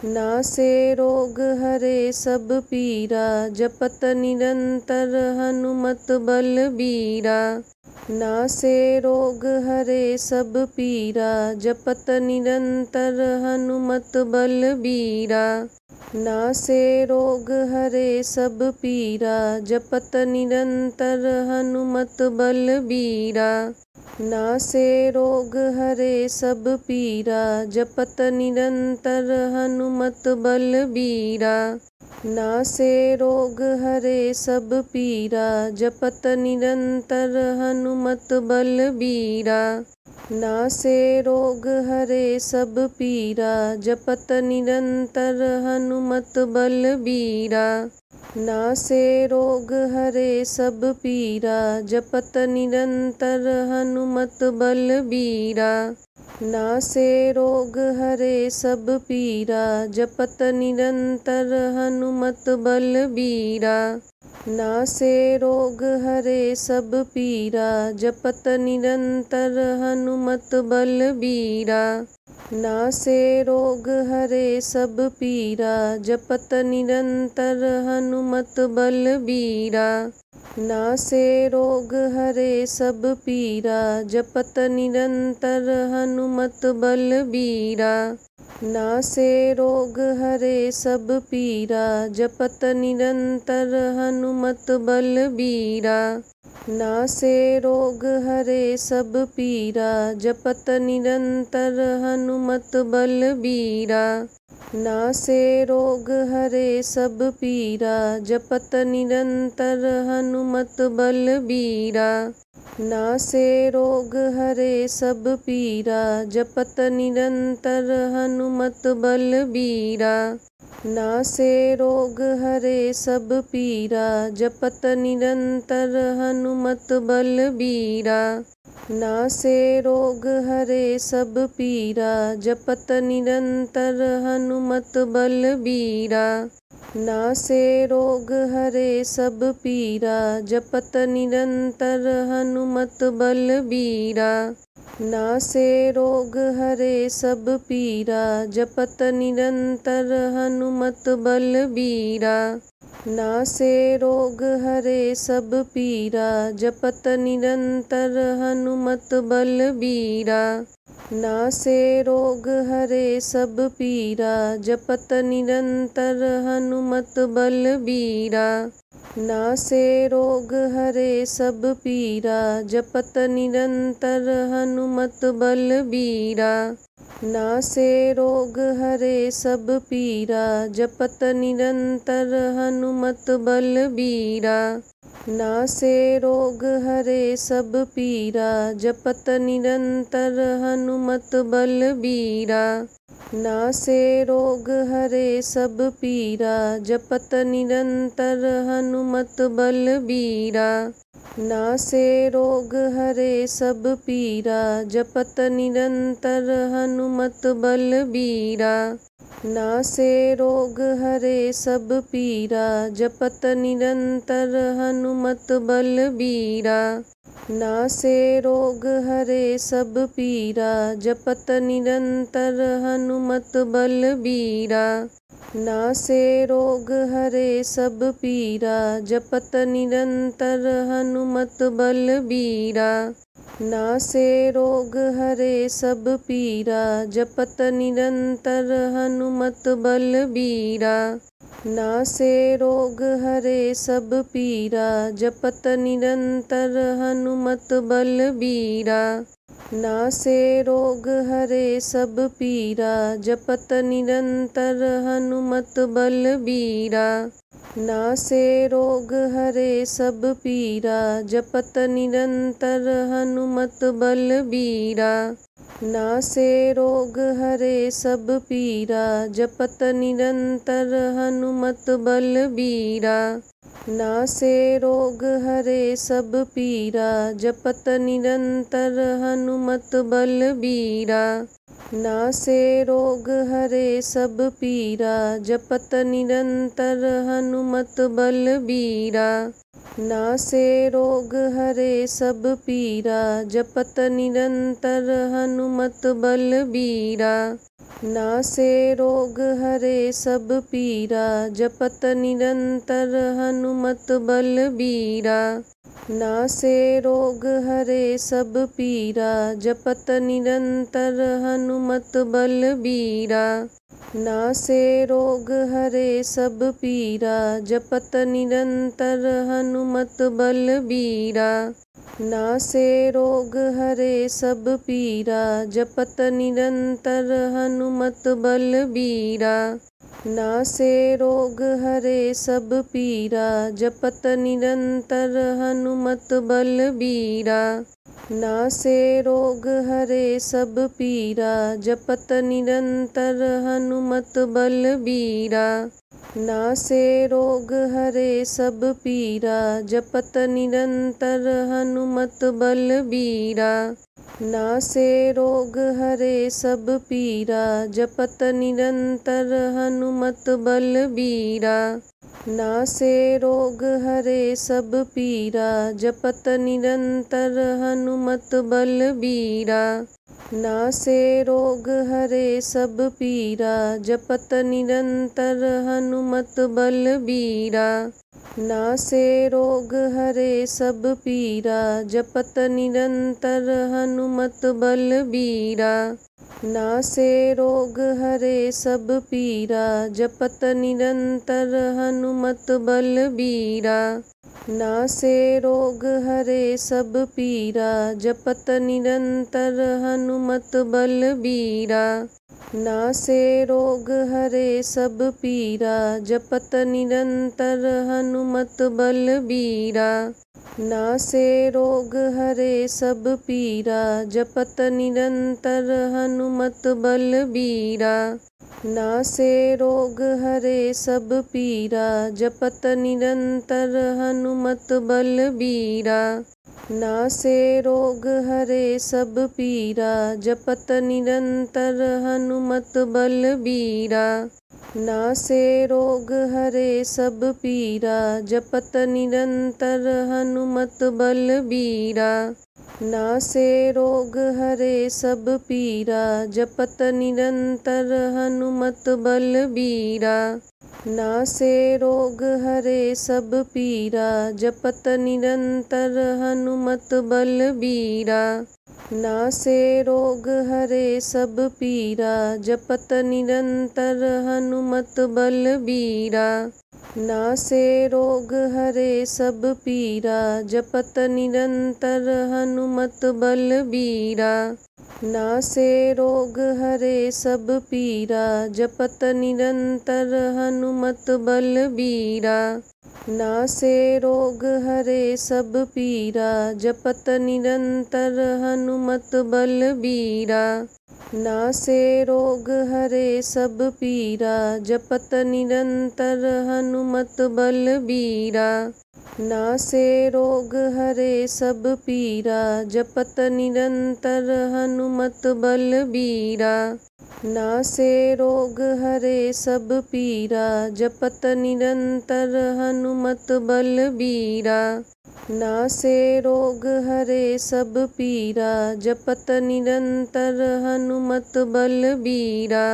नासे रोग हरे सब पीरा जपत निरंतर हनुमत बलबीरा। नासे रोग हरे सब पीरा जपत निरंतर हनुमत बलबीरा। नासे रोग हरे सब पीरा जपत निरंतर हनुमत बलबीरा। नासे रोग हरे सब पीरा जपत निरंतर हनुमत बलबीरा। नासे रोग हरे सब पीरा जपत निरंतर हनुमत बलबीरा। नासे रोग हरे सब पीरा जपत निरंतर हनुमत बलबीरा। नासे रोग हरे सब पीरा जपत निरंतर हनुमत बलबीरा। नासे रोग हरे सब पीरा जपत निरंतर हनुमत बलबीरा। नासे रोग हरे सब पीरा जपत निरंतर हनुमत बलबीरा। नासे रोग हरे सब पीरा जपत निरंतर हनुमत बलबीरा। नासे रोग हरे सब पीरा जपत निरंतर हनुमत बलबीरा। नासे रोग हरे सब पीरा जपत निरंतर हनुमत बलबीरा। नासे रोग हरे सब पीरा जपत निरंतर हनुमत बलबीरा। नासे रोग हरे सब पीरा जपत निरंतर हनुमत बलबीरा। नासे रोग हरे सब पीरा जपत निरंतर हनुमत बलबीरा। नासे रोग हरे सब पीरा जपत निरंतर हनुमत बलबीरा। नासे रोग हरे सब पीरा जपत निरंतर हनुमत बलबीरा। नासे रोग हरे सब पीरा जपत निरंतर हनुमत बलबीरा। नासे रोग हरे सब पीरा जपत निरंतर हनुमत बलबीरा। नासे रोग हरे सब पीरा जपत निरंतर हनुमत बलबीरा। नासे रोग हरे सब पीरा जपत निरंतर हनुमत बलबीरा। नासे रोग हरे सब पीरा जपत निरंतर हनुमत बलबीरा। नासे रोग हरे सब पीरा जपत निरंतर हनुमत बलबीरा। नासे रोग हरे सब पीरा जपत निरंतर हनुमत बलबीरा। नासे रोग हरे सब पीरा जपत निरंतर हनुमत बलबीरा। नासे रोग हरे सब पीरा जपत निरंतर हनुमत बलबीरा। नासे रोग हरे सब पीरा जपत निरंतर हनुमत बलबीरा। नासे रोग हरे सब पीरा जपत निरंतर हनुमत बलबीरा। नासे रोग हरे सब पीरा जपत निरंतर हनुमत बलबीरा। नासे रोग हरे सब पीरा जपत निरंतर हनुमत बलबीरा। नासे रोग हरे सब पीरा जपत निरंतर हनुमत बलबीरा। नासे रोग हरे सब पीरा जपत निरंतर हनुमत बलबीरा। नासे रोग हरे सब पीरा जपत निरंतर हनुमत बलबीरा। नासे रोग हरे सब पीरा जपत निरंतर हनुमत बलबीरा। नासे रोग हरे सब पीरा जपत निरंतर हनुमत बलबीरा। नासे रोग हरे सब पीरा जपत निरंतर हनुमत बलबीरा। नासे रोग हरे सब पीरा जपत निरंतर हनुमत बलबीरा। नासे रोग हरे सब पीरा जपत निरंतर हनुमत बलबीरा। नासे रोग हरे सब पीरा जपत निरंतर हनुमत बलबीरा। नासे रोग हरे सब पीरा जपत निरंतर हनुमत बलबीरा। नासे रोग हरे सब पीरा जपत निरंतर हनुमत बलबीरा। नासे रोग हरे सब पीरा जपत निरंतर हनुमत बलबीरा। नासे रोग हरे सब पीरा जपत निरंतर हनुमत बलबीरा। नासे रोग हरे सब पीरा जपत निरंतर हनुमत बलबीरा। नासे रोग हरे सब पीरा जपत निरंतर हनुमत बलबीरा। नासे रोग हरे सब पीरा जपत निरंतर हनुमत बलबीरा। नासे रोग हरे सब पीरा जपत निरंतर हनुमत बलबीरा। नासे रोग हरे सब पीरा जपत निरंतर हनुमत बलबीरा। नासे रोग हरे सब पीरा जपत निरंतर हनुमत बलबीरा। नासे रोग हरे सब पीरा जपत निरंतर हनुमत बलबीरा। नासे रोग हरे सब पीरा जपत निरंतर हनुमत बलबीरा। नासे रोग हरे सब पीरा जपत निरंतर हनुमत बलबीरा। नासे रोग हरे सब पीरा जपत निरंतर हनुमत बलबीरा। नासे रोग हरे सब पीरा जपत निरंतर हनुमत बलबीरा। नासे रोग हरे सब पीरा जपत निरंतर हनुमत बलबीरा। नासे रोग हरे सब पीरा जपत निरंतर हनुमत बलबीरा। नासे रोग हरे सब पीरा जपत निरंतर हनुमत बलबीरा। नासे रोग हरे सब पीरा जपत निरंतर हनुमत बलबीरा। नासे रोग हरे सब पीरा जपत निरंतर हनुमत बलबीरा। नासे रोग हरे सब पीरा जपत निरंतर हनुमत बलबीरा। नासे रोग हरे सब पीरा जपत निरंतर हनुमत बलबीरा। नासे रोग हरे सब पीरा जपत निरंतर हनुमत बलबीरा। नासे रोग हरे सब पीरा जपत निरंतर हनुमत बलबीरा। नासे रोग हरे सब पीरा जपत निरंतर हनुमत बलबीरा। नासे रोग हरे सब पीरा जपत निरंतर हनुमत बलबीरा। नासे रोग हरे सब पीरा जपत निरंतर हनुमत बलबीरा।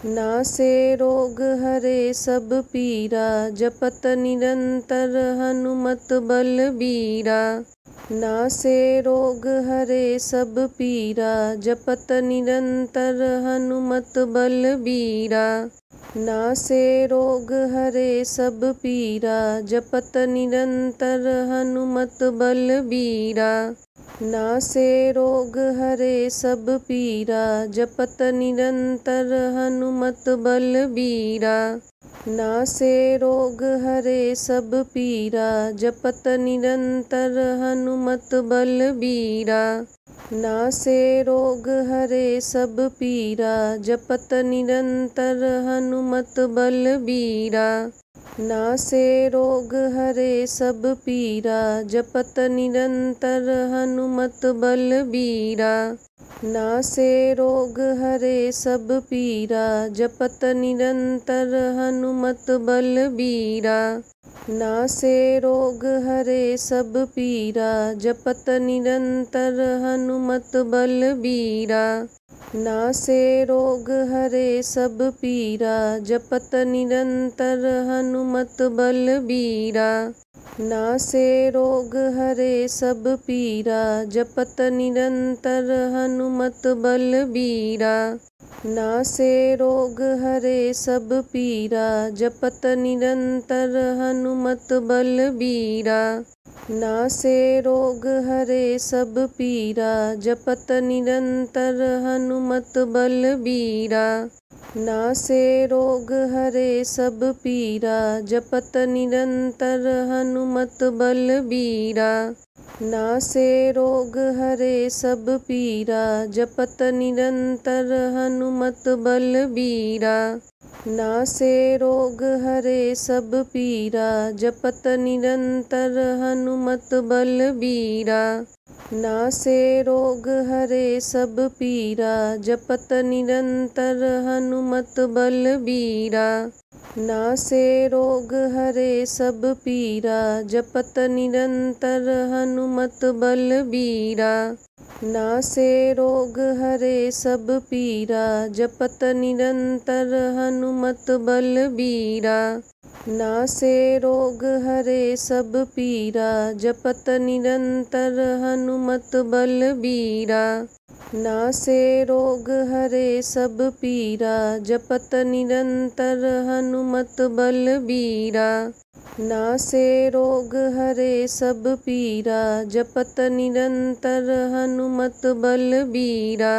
नासे रोग हरे सब पीरा जपत निरंतर हनुमत बलबीरा। नासे रोग हरे सब पीरा जपत निरंतर हनुमत बलबीरा। नासे रोग हरे सब पीरा जपत निरंतर हनुमत बलबीरा। नासे रोग हरे सब पीरा जपत निरंतर हनुमत बलबीरा। नासे रोग हरे सब पीरा जपत निरंतर हनुमत बलबीरा। नासे रोग हरे सब पीरा जपत निरंतर हनुमत बलबीरा। नासे रोग हरे सब पीरा जपत निरंतर हनुमत बलबीरा। नासे रोग हरे सब पीरा जपत निरंतर हनुमत बलबीरा। नासे रोग हरे सब पीरा जपत निरंतर हनुमत बलबीरा। नासे रोग हरे सब पीरा जपत निरंतर हनुमत बलबीरा। नासे रोग हरे सब पीरा जपत निरंतर हनुमत बलबीरा। नासे रोग हरे सब पीरा जपत निरंतर हनुमत बलबीरा। नासे रोग हरे सब पीरा जपत निरंतर हनुमत बलबीरा। नासे रोग हरे सब पीरा जपत निरंतर हनुमत बलबीरा। नासे रोग हरे सब पीरा जपत निरंतर हनुमत बलबीरा। नासे रोग हरे सब पीरा जपत निरंतर हनुमत बलबीरा। नासे रोग हरे सब पीरा जपत निरंतर हनुमत बलबीरा। नासे रोग हरे सब पीरा जपत निरंतर हनुमत बलबीरा। नासे रोग हरे सब पीरा जपत निरंतर हनुमत बलबीरा। नासे रोग हरे सब पीरा जपत निरंतर हनुमत बलबीरा। नासे रोग हरे सब पीरा जपत निरंतर हनुमत बलबीरा।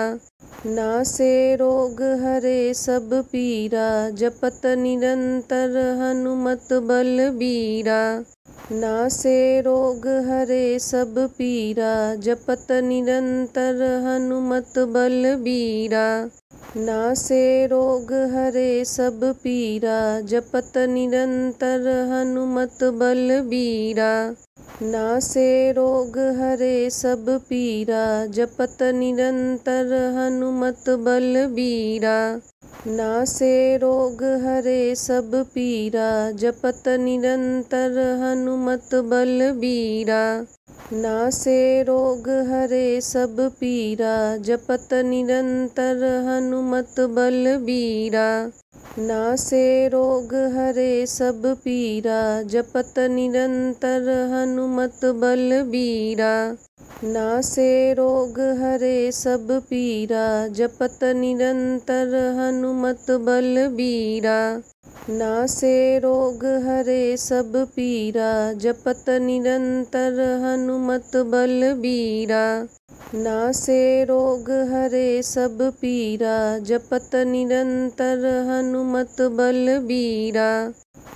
नासे रोग हरे सब पीरा जपत निरंतर हनुमत बलबीरा। नासे रोग हरे सब पीरा जपत निरंतर हनुमत बलबीरा। नासे रोग हरे सब पीरा जपत निरंतर हनुमत बलबीरा। नासे रोग हरे सब पीरा जपत निरंतर हनुमत बलबीरा। नासे रोग हरे सब पीरा जपत निरंतर हनुमत बलबीरा। नासे रोग हरे सब पीरा जपत निरंतर हनुमत बलबीरा। नासे रोग हरे सब पीरा जपत निरंतर हनुमत बलबीरा। नासे रोग हरे सब पीरा जपत निरंतर हनुमत बलबीरा। नासे रोग हरे सब पीरा जपत निरंतर हनुमत बलबीरा। नासे रोग हरे सब पीरा जपत निरंतर हनुमत बलबीरा। नासे रोग हरे सब पीरा जपत निरंतर हनुमत बलबीरा।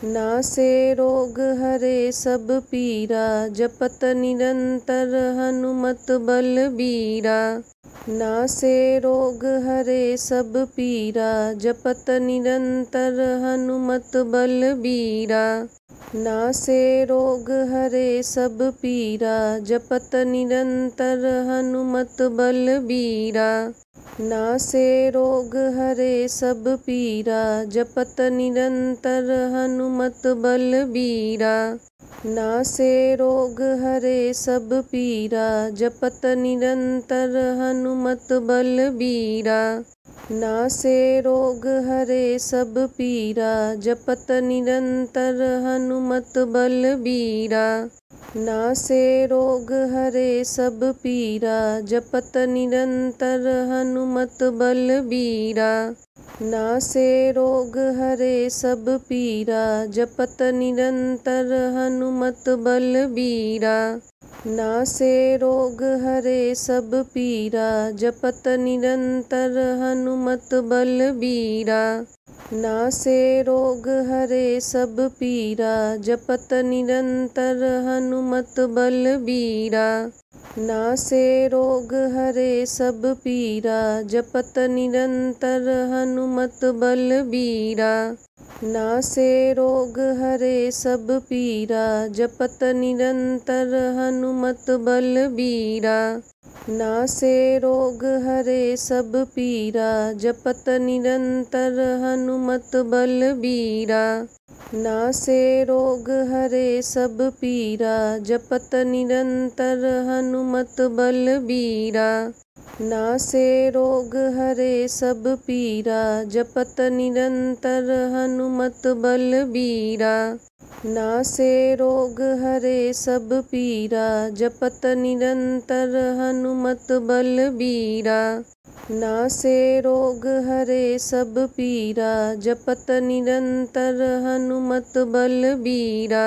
नासे रोग हरे सब पीरा जपत निरंतर हनुमत बलबीरा। नासे रोग हरे सब पीरा जपत निरंतर हनुमत बलबीरा। नासे रोग हरे सब पीरा जपत निरंतर हनुमत बलबीरा। नासे रोग हरे सब पीरा जपत निरंतर हनुमत बलबीरा। नासे रोग हरे सब पीरा जपत निरंतर हनुमत बलबीरा। नासे रोग हरे सब पीरा जपत निरंतर हनुमत बलबीरा। नासे रोग हरे सब पीरा जपत निरंतर हनुमत बलबीरा। नासे रोग हरे सब पीरा जपत निरंतर हनुमत बलबीरा। नासे रोग हरे सब पीरा जपत निरंतर हनुमत बलबीरा। नासे रोग हरे सब पीरा जपत निरंतर हनुमत बलबीरा। नासे रोग हरे सब पीरा जपत निरंतर हनुमत बलबीरा। नासे रोग हरे सब पीरा जपत निरंतर हनुमत बलबीरा। नासे रोग हरे सब पीरा जपत निरंतर हनुमत बलबीरा। नासे रोग हरे सब पीरा जपत निरंतर हनुमत बलबीरा। नासे रोग हरे सब पीरा जपत निरंतर हनुमत बलबीरा। नासे रोग हरे सब पीरा जपत निरंतर हनुमत बलबीरा।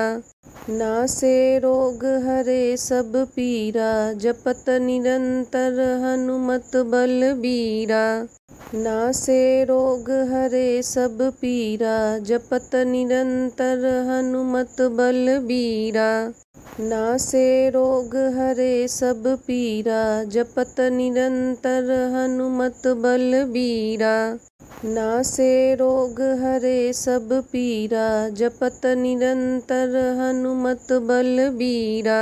नासे रोग हरे सब पीरा जपत निरंतर हनुमत बलबीरा। नासे रोग हरे सब पीरा जपत निरंतर हनुमत बलबीरा। नासे रोग हरे सब पीरा जपत निरंतर हनुमत बलबीरा। नासे रोग हरे सब पीरा जपत निरंतर हनुमत बलबीरा।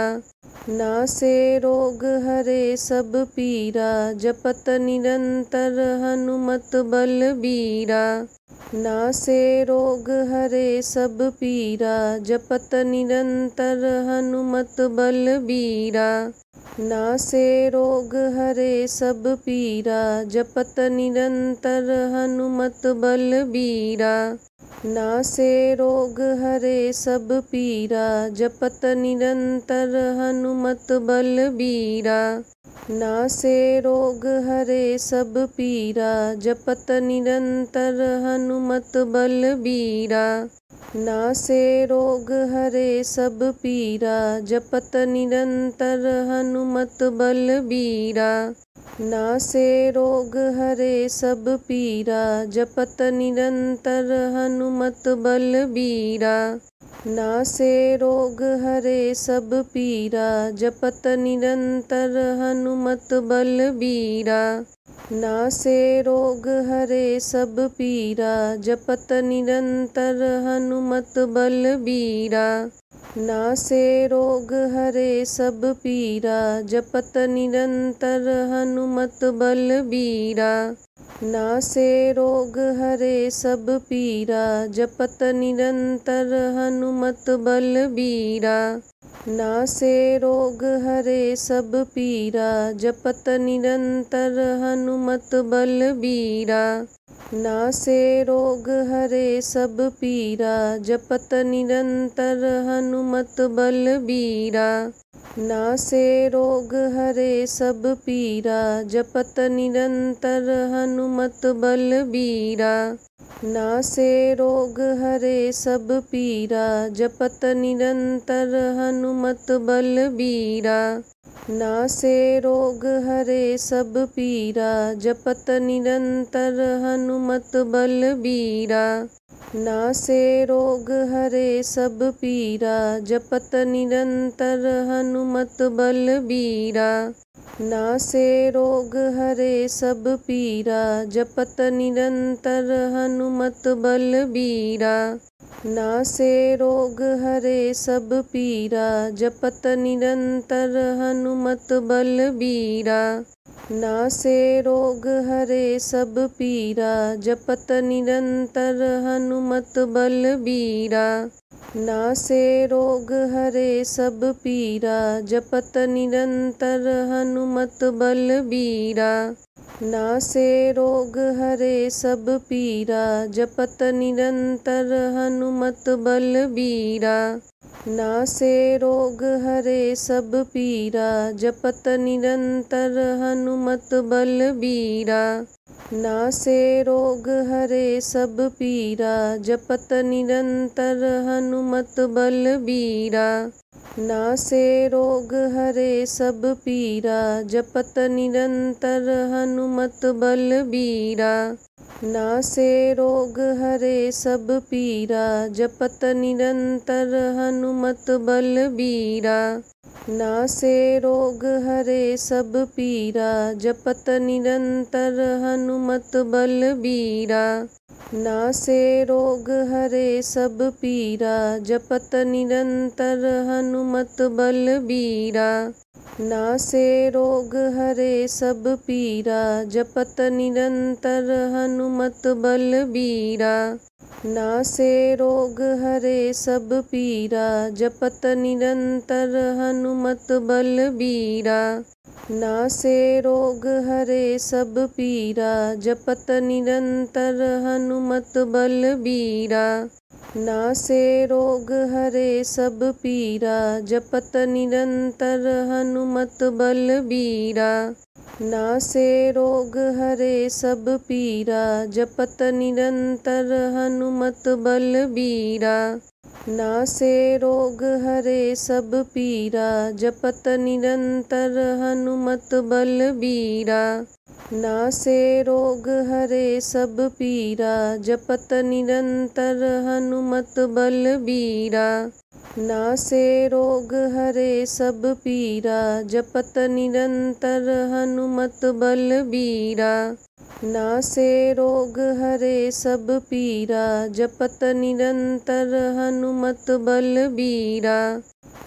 नासे रोग हरे सब पीरा जपत निरंतर हनुमत बलबीरा। नासे रोग हरे सब पीरा जपत निरंतर हनुमत बलबीरा। नासे रोग हरे सब पीरा जपत निरंतर हनुमत बलबीरा। नासे रोग हरे सब पीरा जपत निरंतर हनुमत बलबीरा। नासे रोग हरे सब पीरा जपत निरंतर हनुमत बलबीरा। नासे रोग हरे सब पीरा जपत निरंतर हनुमत बलबीरा। नासे रोग हरे सब पीरा जपत निरंतर हनुमत बलबीरा। नासे रोग हरे सब पीरा जपत निरंतर हनुमत बलबीरा। नासे रोग हरे सब पीरा जपत निरंतर हनुमत बलबीरा। नासे रोग हरे सब पीरा जपत निरंतर हनुमत बलबीरा। नासे रोग हरे सब पीरा जपत निरंतर हनुमत बलबीरा। नासे रोग हरे सब पीरा जपत निरंतर हनुमत बलबीरा। नासे रोग हरे सब पीरा जपत निरंतर हनुमत बलबीरा। नासे रोग हरे सब पीरा जपत निरंतर हनुमत बलबीरा। नासे रोग हरे सब पीरा जपत निरंतर हनुमत बलबीरा। नासे रोग हरे सब पीरा जपत निरंतर हनुमत बलबीरा। नासे रोग हरे सब पीरा जपत निरंतर हनुमत बलबीरा। नासे रोग हरे सब पीरा जपत निरंतर हनुमत बलबीरा। नासे रोग हरे सब पीरा जपत निरंतर हनुमत बलबीरा। नासे रोग हरे सब पीरा जपत निरंतर हनुमत बलबीरा। नासे रोग हरे सब पीरा जपत निरंतर हनुमत बलबीरा। नासे रोग हरे सब पीरा जपत निरंतर हनुमत बलबीरा। नासे रोग हरे सब पीरा जपत निरंतर हनुमत बलबीरा। नासे रोग हरे सब पीरा जपत निरंतर हनुमत बलबीरा। नासे रोग हरे सब पीरा जपत निरंतर हनुमत बलबीरा। नासे रोग हरे सब पीरा जपत निरंतर हनुमत बलबीरा। नासे रोग हरे सब पीरा जपत निरंतर हनुमत बलबीरा। नासे रोग हरे सब पीरा जपत निरंतर हनुमत बलबीरा। नासे रोग हरे सब पीरा जपत निरंतर हनुमत बलबीरा। नासे रोग हरे सब पीरा जपत निरंतर हनुमत बलबीरा। नासे रोग हरे सब पीरा जपत निरंतर हनुमत बलबीरा। नासे रोग हरे सब पीरा जपत निरंतर हनुमत बलबीरा। नासे रोग हरे सब पीरा जपत निरंतर हनुमत बलबीरा। नासे रोग हरे सब पीरा जपत निरंतर हनुमत बलबीरा। नासे रोग हरे सब पीरा जपत निरंतर हनुमत बलबीरा। नासे रोग हरे सब पीरा जपत निरंतर हनुमत बलबीरा। नासे रोग हरे सब पीरा जपत निरंतर हनुमत बलबीरा।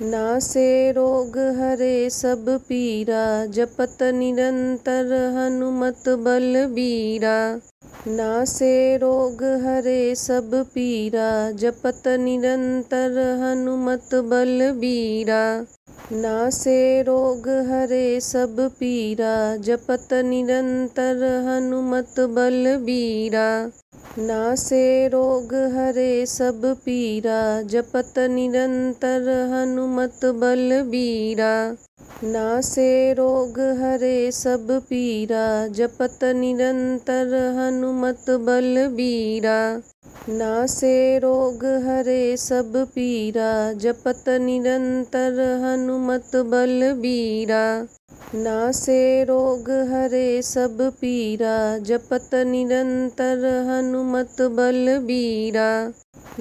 नासे रोग हरे सब पीरा जपत निरंतर हनुमत बलबीरा। नासे रोग हरे सब पीरा जपत निरंतर हनुमत बलबीरा। नासे रोग हरे सब पीरा जपत निरंतर हनुमत बलबीरा। नासे रोग हरे सब पीरा जपत निरंतर हनुमत बलबीरा। नासे रोग हरे सब पीरा जपत निरंतर हनुमत बलबीरा। नासे रोग हरे सब पीरा जपत निरंतर हनुमत बलबीरा। नासे रोग हरे सब पीरा जपत निरंतर हनुमत बलबीरा।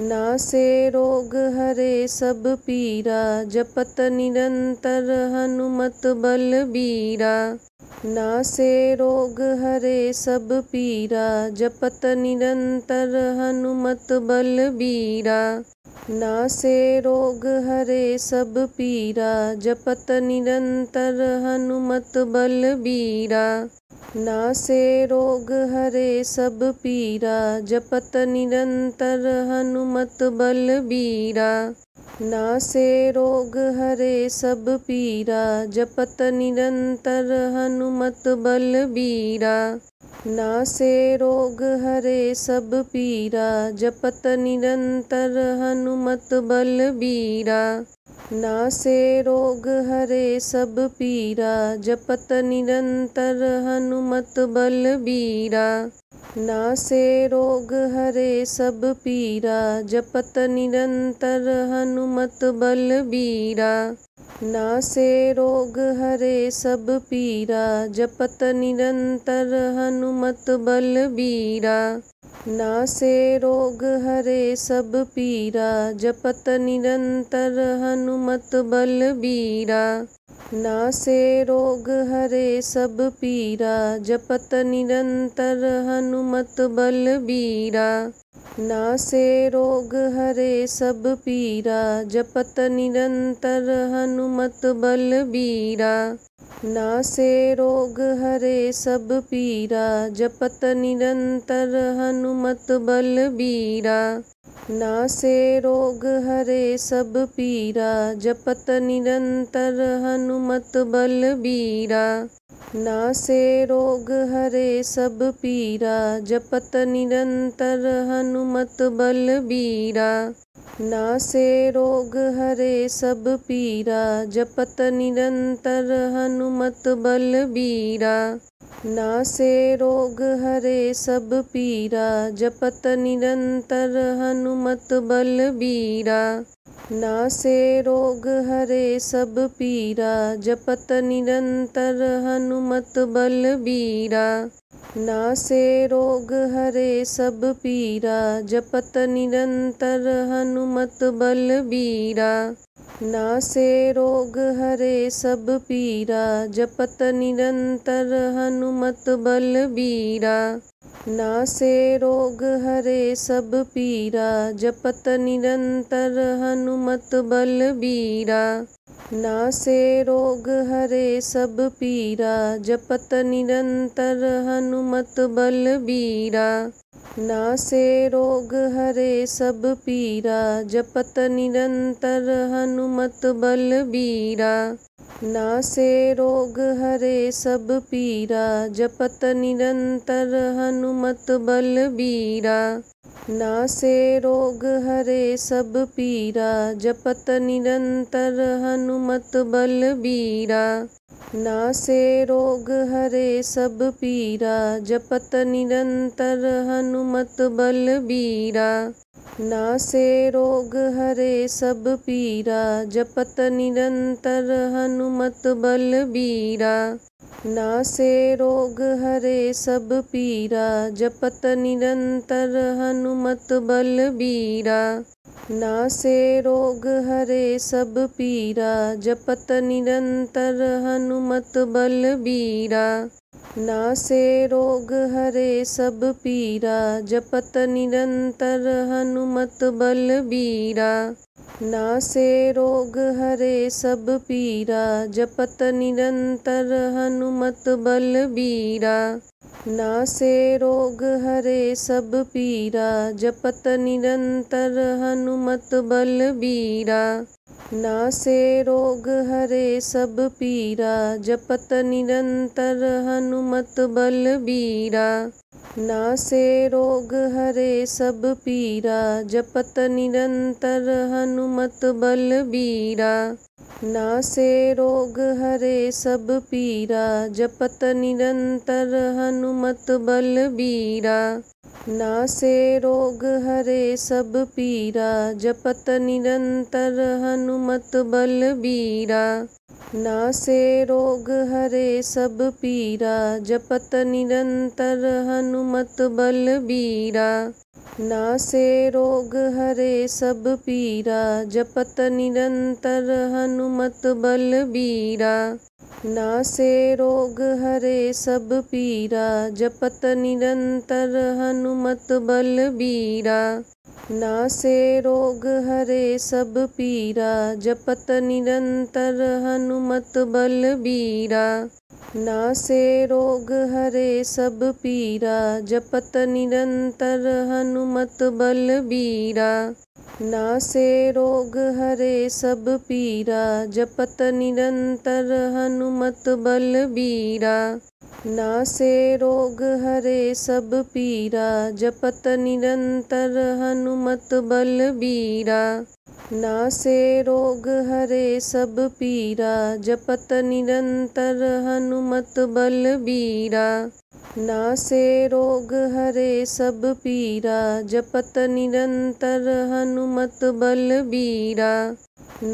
नासे रोग हरे सब पीरा जपत निरंतर हनुमत बलबीरा। नासे रोग हरे सब पीरा जपत निरंतर हनुमत बलबीरा। नासे रोग हरे सब पीरा जपत निरंतर हनुमत बलबीरा। नासे रोग हरे सब पीरा जपत निरंतर हनुमत बलबीरा। नासे रोग हरे सब पीरा जपत निरंतर हनुमत बलबीरा। नासे रोग हरे सब पीरा जपत निरंतर हनुमत बलबीरा। नासे रोग हरे सब पीरा जपत निरंतर हनुमत बलबीरा। नासे रोग हरे सब पीरा जपत निरंतर हनुमत बलबीरा। नासे रोग हरे सब पीरा जपत निरंतर हनुमत बलबीरा। नासे रोग हरे सब पीरा जपत निरंतर हनुमत बलबीरा। नासे रोग हरे सब पीरा जपत निरंतर हनुमत बलबीरा। नासे रोग हरे सब पीरा जपत निरंतर हनुमत बलबीरा। नासे रोग हरे सब पीरा जपत निरंतर हनुमत बलबीरा। नासे रोग हरे सब पीरा जपत निरंतर हनुमत बलबीरा। नासे रोग हरे सब पीरा जपत निरंतर हनुमत बलबीरा। नासे रोग हरे सब पीरा जपत निरंतर हनुमत बलबीरा। नासे रोग हरे सब पीरा जपत निरंतर हनुमत बलबीरा। नासे रोग हरे सब पीरा जपत निरंतर हनुमत बलबीरा। नासे रोग हरे सब पीरा जपत निरंतर हनुमत बलबीरा। नासे रोग हरे सब पीरा जपत निरंतर हनुमत बलबीरा। नासे रोग हरे सब पीरा जपत निरंतर हनुमत बलबीरा। नासे रोग हरे सब पीरा जपत निरंतर हनुमत बलबीरा। नासे रोग हरे सब पीरा जपत निरंतर हनुमत बलबीरा। नासे रोग हरे सब पीरा जपत निरंतर हनुमत बलबीरा। नासे रोग हरे सब पीरा जपत निरंतर हनुमत बलबीरा। नासे रोग हरे सब पीरा जपत निरंतर हनुमत बलबीरा। नासे रोग हरे सब पीरा जपत निरंतर हनुमत बलबीरा। नासे रोग हरे सब पीरा जपत निरंतर हनुमत बलबीरा। नासे रोग हरे सब पीरा जपत निरंतर हनुमत बलबीरा। नासे रोग हरे सब पीरा जपत निरंतर हनुमत बलबीरा। नासे रोग हरे सब पीरा जपत निरंतर हनुमत बलबीरा। नासे रोग हरे सब पीरा जपत निरंतर हनुमत बलबीरा। नासे रोग हरे सब पीरा जपत निरंतर हनुमत बलबीरा। नासे रोग हरे सब पीरा जपत निरंतर हनुमत बलबीरा। नासे रोग हरे सब पीरा जपत निरंतर हनुमत बलबीरा। नासे रोग हरे सब पीरा जपत निरंतर हनुमत बलबीरा। नासे रोग हरे सब पीरा जपत निरंतर हनुमत बलबीरा। नासे रोग हरे सब पीरा जपत निरंतर हनुमत बलबीरा। नासे रोग हरे सब पीरा जपत निरंतर हनुमत बलबीरा। नासे रोग हरे सब पीरा जपत निरंतर हनुमत बलबीरा। नासे रोग हरे सब पीरा जपत निरंतर हनुमत बलबीरा। नासे रोग हरे सब पीरा जपत निरंतर हनुमत बलबीरा। नासे रोग हरे सब पीरा जपत निरंतर हनुमत बलबीरा। नासे रोग हरे सब पीरा जपत निरंतर हनुमत बलबीरा। नासे रोग हरे सब पीरा जपत निरंतर हनुमत बलबीरा। नासे रोग हरे सब पीरा जपत निरंतर हनुमत बलबीरा।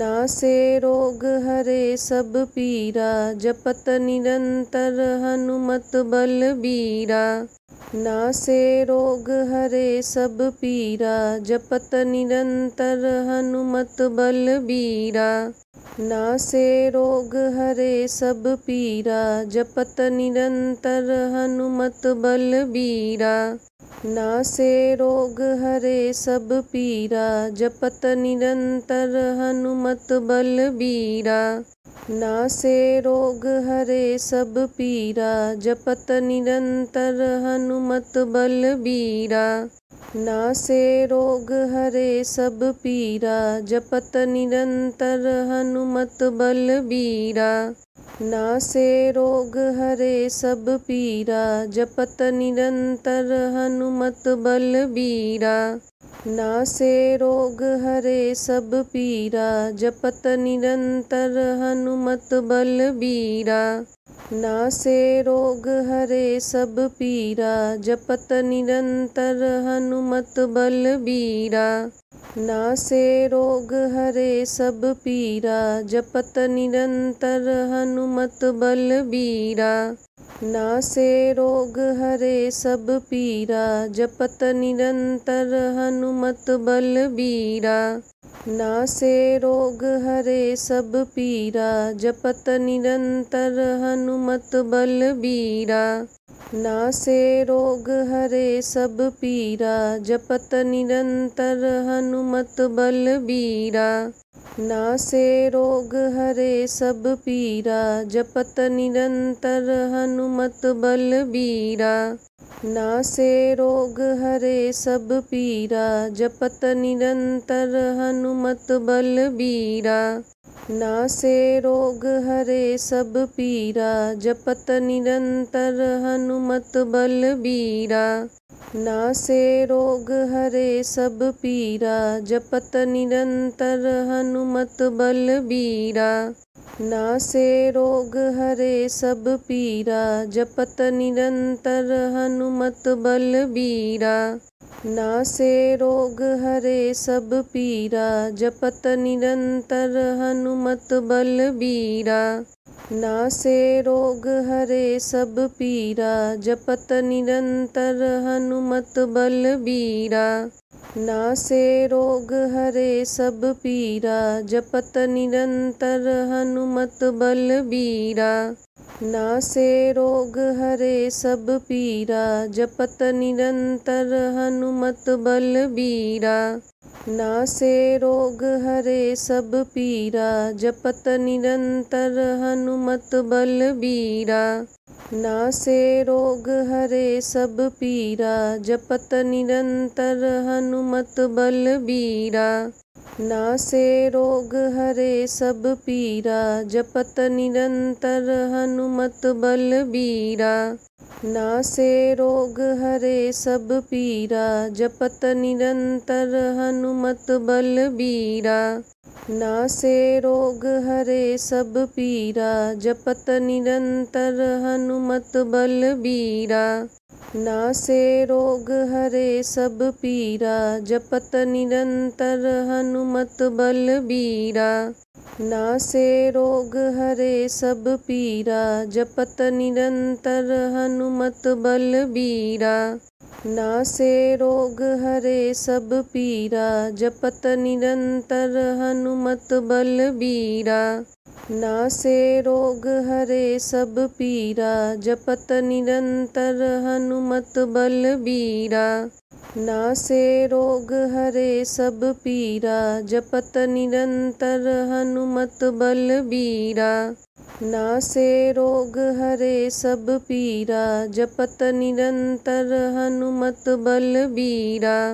नासे रोग हरे सब पीरा जपत निरंतर हनुमत बलबीरा। नासे रोग हरे सब पीरा जपत निरंतर हनुमत बलबीरा। नासे रोग हरे सब पीरा जपत निरंतर हनुमत बलबीरा। नासे रोग हरे सब पीरा जपत निरंतर हनुमत बलबीरा। नासे रोग हरे सब पीरा जपत निरंतर हनुमत बलबीरा। नासे रोग हरे सब पीरा जपत निरंतर हनुमत बलबीरा। नासे रोग हरे सब पीरा जपत निरंतर हनुमत बलबीरा। नासे रोग हरे सब पीरा जपत निरंतर हनुमत बलबीरा। नासे रोग हरे सब पीरा जपत निरंतर हनुमत बलबीरा। नासे रोग हरे सब पीरा जपत निरंतर हनुमत बलबीरा। नासे रोग हरे सब पीरा जपत निरंतर हनुमत बलबीरा। नासे रोग हरे सब पीरा जपत निरंतर हनुमत बलबीरा। नासे रोग हरे सब पीरा जपत निरंतर हनुमत बलबीरा। नासे रोग हरे सब पीरा जपत निरंतर हनुमत बलबीरा। नासे रोग हरे सब पीरा जपत निरंतर हनुमत बलबीरा। नासे रोग हरे सब पीरा जपत निरंतर हनुमत बलबीरा। नासे रोग हरे सब पीरा जपत निरंतर हनुमत बलबीरा। नासे रोग हरे सब पीरा जपत निरंतर हनुमत बलबीरा। नासे रोग हरे सब पीरा जपत निरंतर हनुमत बलबीरा। नासे रोग हरे सब पीरा जपत निरंतर हनुमत बलबीरा। नासे रोग हरे सब पीरा जपत निरंतर हनुमत बलबीरा। नासे रोग हरे सब पीरा जपत निरंतर हनुमत बलबीरा। नासे रोग हरे सब पीरा जपत निरंतर हनुमत बलबीरा। नासे रोग हरे सब पीरा जपत निरंतर हनुमत बलबीरा। नासे रोग हरे सब पीरा जपत निरंतर हनुमत बलबीरा। नासे रोग हरे सब पीरा जपत निरंतर हनुमत बलबीरा। नासे रोग हरे सब पीरा जपत निरंतर हनुमत बलबीरा। नासे रोग हरे सब पीरा जपत निरंतर हनुमत बलबीरा। नासे रोग हरे सब पीरा जपत निरंतर हनुमत बलबीरा। नासे रोग हरे सब पीरा जपत निरंतर हनुमत बलबीरा। नासे रोग हरे सब पीरा जपत निरंतर हनुमत बलबीरा। नासे रोग हरे सब पीरा जपत निरंतर हनुमत बलबीरा।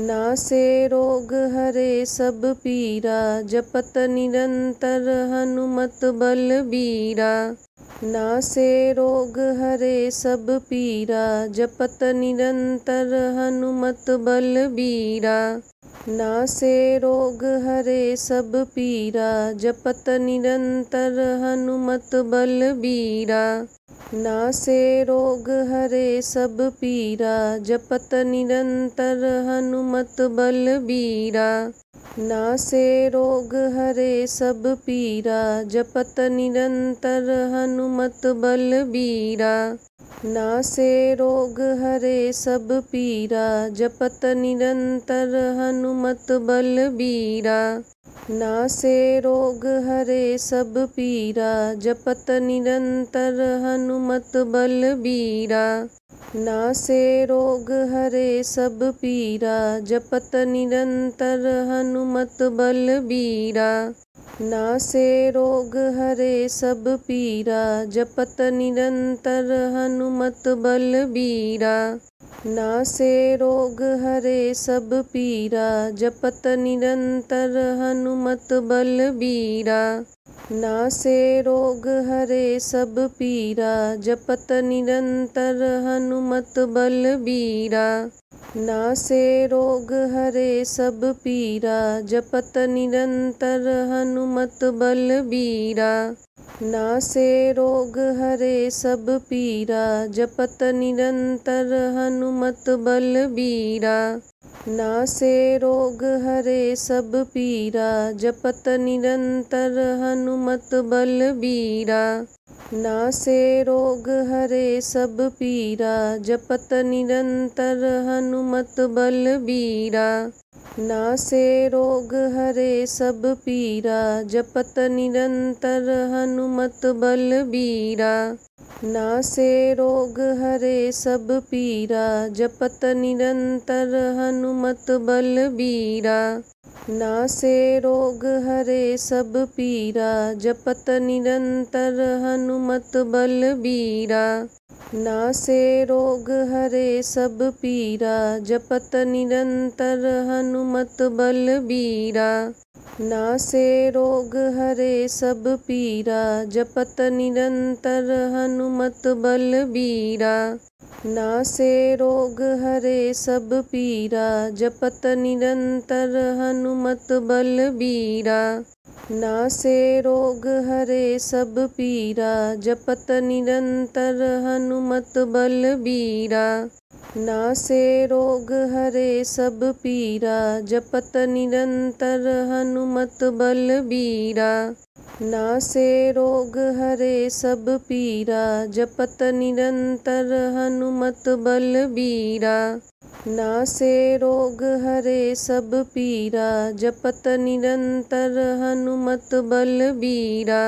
नासे रोग हरे सब पीरा जपत निरंतर हनुमत बलबीरा। नासे रोग हरे सब पीरा जपत निरंतर हनुमत बलबीरा। नासे रोग हरे सब पीरा जपत निरंतर हनुमत बलबीरा। नासे रोग हरे सब पीरा जपत निरंतर हनुमत बलबीरा। नासे रोग हरे सब पीरा जपत निरंतर हनुमत बलबीरा। नासे रोग हरे सब पीरा जपत निरंतर हनुमत बलबीरा। नासे रोग हरे सब पीरा जपत निरंतर हनुमत बलबीरा। नासे रोग हरे सब पीरा जपत निरंतर हनुमत बलबीरा। नासे रोग हरे सब पीरा जपत निरंतर हनुमत बलबीरा। नासे रोग हरे सब पीरा जपत निरंतर हनुमत बलबीरा। नासे रोग हरे सब पीरा जपत निरंतर हनुमत बलबीरा। नासे रोग हरे सब पीरा जपत निरंतर हनुमत बलबीरा। नासे रोग हरे सब पीरा जपत निरंतर हनुमत बलबीरा। नासे रोग हरे सब पीरा जपत निरंतर हनुमत बलबीरा। नासे रोग हरे सब पीरा जपत निरंतर हनुमत बलबीरा। नासे रोग हरे सब पीरा जपत निरंतर हनुमत बलबीरा। नासे रोग हरे सब पीरा जपत निरंतर हनुमत बलबीरा। नासे रोग हरे सब पीरा जपत निरंतर हनुमत बलबीरा। नासे रोग हरे सब पीरा जपत निरंतर हनुमत बलबीरा। नासे रोग हरे सब पीरा जपत निरंतर हनुमत बलबीरा। नासे रोग हरे सब पीरा जपत निरंतर हनुमत बलबीरा। नासे रोग हरे सब पीरा जपत निरंतर हनुमत बलबीरा। नासे रोग हरे सब पीरा जपत निरंतर हनुमत बलबीरा। नासे रोग हरे सब पीरा जपत निरंतर हनुमत बलबीरा। नासे रोग हरे सब पीरा जपत निरंतर हनुमत बलबीरा।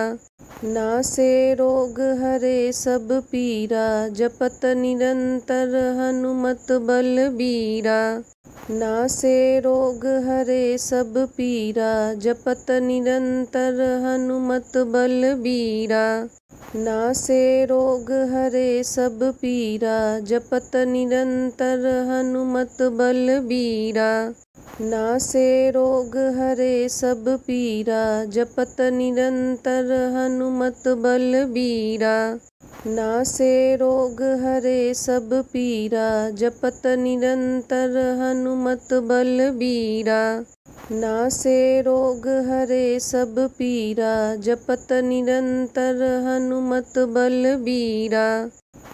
नासे रोग हरे सब पीरा जपत निरंतर हनुमत बलबीरा। नासे रोग हरे सब पीरा जपत निरंतर हनुमत बलबीरा। नासे रोग हरे सब पीरा जपत निरंतर हनुमत बलबीरा। नासे रोग हरे सब पीरा जपत निरंतर हनुमत बलबीरा। नासे रोग हरे सब पीरा जपत निरंतर हनुमत बलबीरा। नासे रोग हरे सब पीरा जपत निरंतर हनुमत बलबीरा।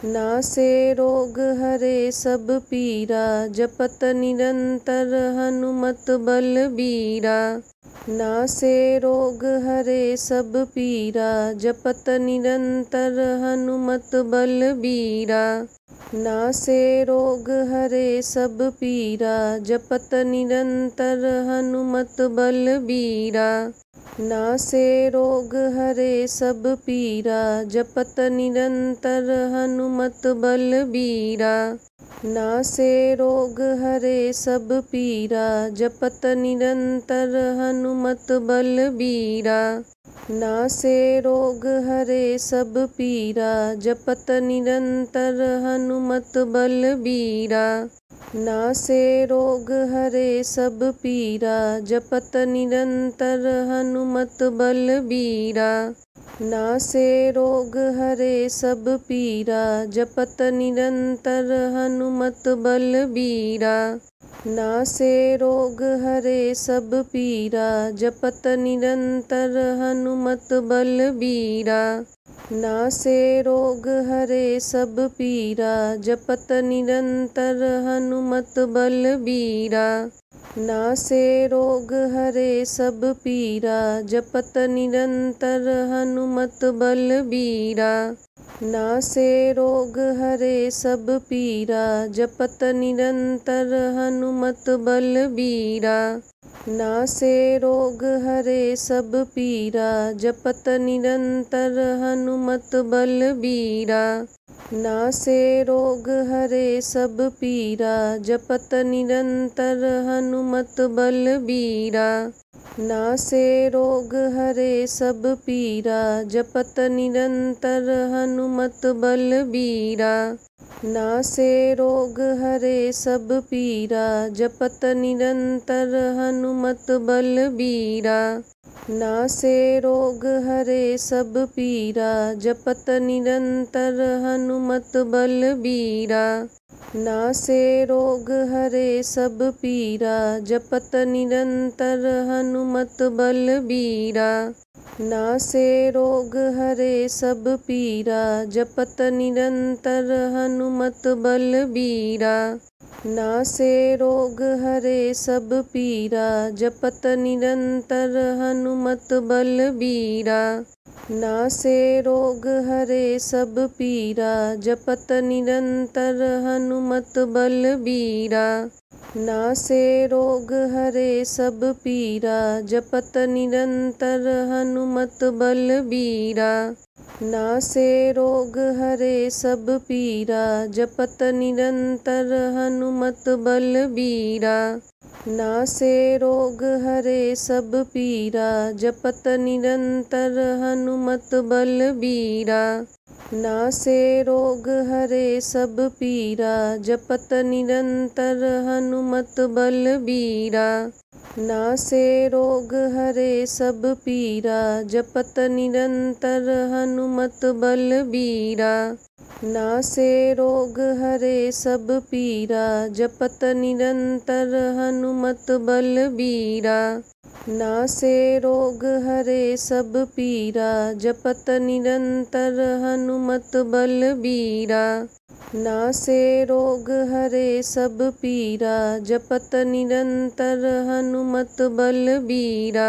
नासे रोग हरे सब पीरा जपत निरंतर हनुमत बलबीरा। नासे रोग हरे सब पीरा जपत निरंतर हनुमत बलबीरा। नासे रोग हरे सब पीरा जपत निरंतर हनुमत बलबीरा। नासे रोग हरे सब पीरा जपत निरंतर हनुमत बलबीरा। नासे रोग हरे सब पीरा जपत निरंतर हनुमत बलबीरा। नासे रोग हरे सब पीरा जपत निरंतर हनुमत बलबीरा। नासे रोग हरे सब पीरा जपत निरंतर हनुमत बलबीरा। नासे रोग हरे सब पीरा जपत निरंतर हनुमत बलबीरा। नासे रोग हरे सब पीरा जपत निरंतर हनुमत बलबीरा। नासे रोग हरे सब पीरा जपत निरंतर हनुमत बलबीरा। नासे रोग हरे सब पीरा जपत निरंतर हनुमत बलबीरा। नासे रोग हरे सब पीरा जपत निरंतर हनुमत बलबीरा। नासे रोग हरे सब पीरा जपत निरंतर हनुमत बलबीरा। नासे रोग हरे सब पीरा जपत निरंतर हनुमत बलबीरा। नासे रोग हरे सब पीरा जपत निरंतर हनुमत बलबीरा। नासे रोग हरे सब पीरा जपत निरंतर हनुमत बलबीरा। नासे रोग हरे सब पीरा जपत निरंतर हनुमत बलबीरा। नासे रोग हरे सब पीरा जपत निरंतर हनुमत बलबीरा। नासे रोग हरे सब पीरा जपत निरंतर हनुमत बलबीरा। नासे रोग हरे सब पीरा जपत निरंतर हनुमत बलबीरा। नासे रोग हरे सब पीरा जपत निरंतर हनुमत बलबीरा। नासे रोग हरे सब पीरा जपत निरंतर हनुमत बलबीरा। नासे रोग हरे सब पीरा जपत निरंतर हनुमत बलबीरा। नासे रोग हरे सब पीरा जपत निरंतर हनुमत बलबीरा। नासे रोग हरे सब पीरा जपत निरंतर हनुमत बलबीरा। नासे रोग हरे सब पीरा जपत निरंतर हनुमत बलबीरा। नासे रोग हरे सब पीरा जपत निरंतर हनुमत बलबीरा। नासे रोग हरे सब पीरा जपत निरंतर हनुमत बलबीरा। नासे रोग हरे सब पीरा जपत निरंतर हनुमत बलबीरा।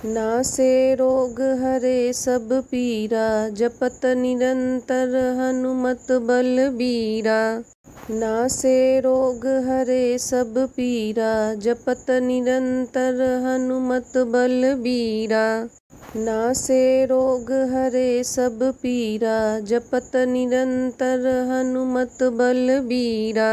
नासे रोग हरे सब पीरा जपत निरंतर हनुमत बलबीरा। नासे रोग हरे सब पीरा जपत निरंतर हनुमत बलबीरा। नासे रोग हरे सब पीरा जपत निरंतर हनुमत बलबीरा।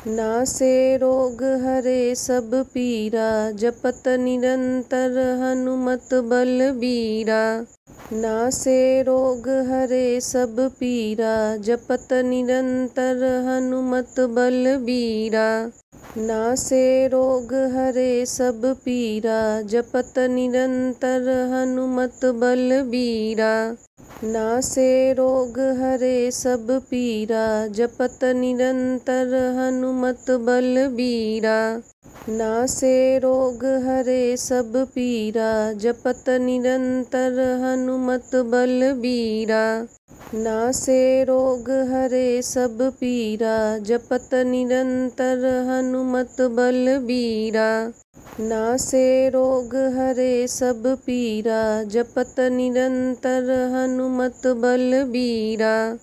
नासे रोग हरे सब पीरा जपत निरंतर हनुमत बलबीरा। नासे रोग हरे सब पीरा जपत निरंतर हनुमत बलबीरा। नासे रोग हरे सब पीरा जपत निरंतर हनुमत बलबीरा। नासे रोग हरे सब पीरा जपत निरंतर हनुमत बलबीरा। नासे रोग हरे सब पीरा जपत निरंतर हनुमत बलबीरा। नासे रोग हरे सब पीरा जपत निरंतर हनुमत बलबीरा। नासे रोग हरे सब पीरा जपत निरंतर हनुमत बलबीरा।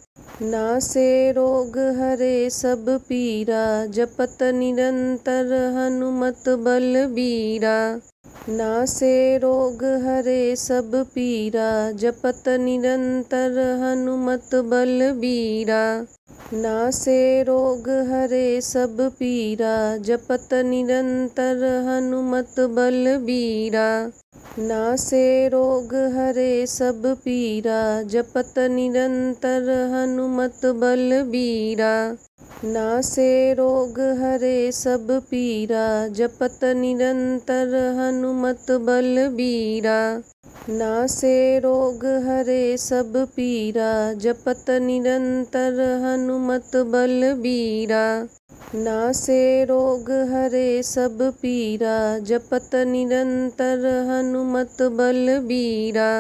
नासे रोग हरे सब पीरा जपत निरंतर हनुमत बलबीरा। नासे रोग हरे सब पीरा जपत निरंतर हनुमत बलबीरा। नासे रोग हरे सब पीरा जपत निरंतर हनुमत बलबीरा। नासे रोग हरे सब पीरा जपत निरंतर हनुमत बलबीरा। नासे रोग हरे सब पीरा जपत निरंतर हनुमत बलबीरा। नासे रोग हरे सब पीरा जपत निरंतर हनुमत बलबीरा। नासे रोग हरे सब पीरा जपत निरंतर हनुमत बलबीरा। नासे रोग हरे सब पीरा जपत निरंतर हनुमत बलबीरा।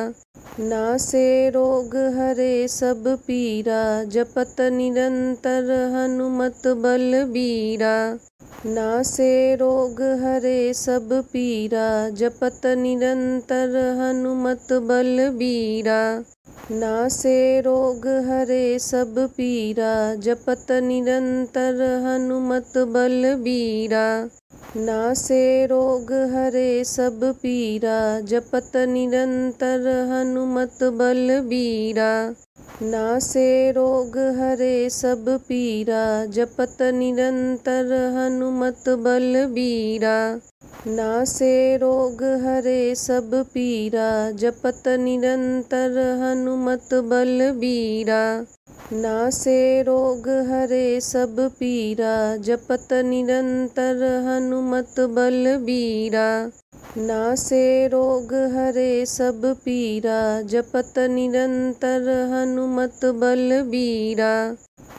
नासे रोग हरे सब पीरा जपत निरंतर हनुमत बलबीरा। नासे रोग हरे सब पीरा जपत निरंतर हनुमत बलबीरा। नासे रोग हरे सब पीरा जपत निरंतर हनुमत बलबीरा। नासे रोग हरे सब पीरा जपत निरंतर हनुमत बलबीरा। नासे रोग हरे सब पीरा जपत निरंतर हनुमत बलबीरा। नासे रोग हरे सब पीरा जपत निरंतर हनुमत बलबीरा। नासे रोग हरे सब पीरा जपत निरंतर हनुमत बलबीरा। नासे रोग हरे सब पीरा जपत निरंतर हनुमत बलबीरा।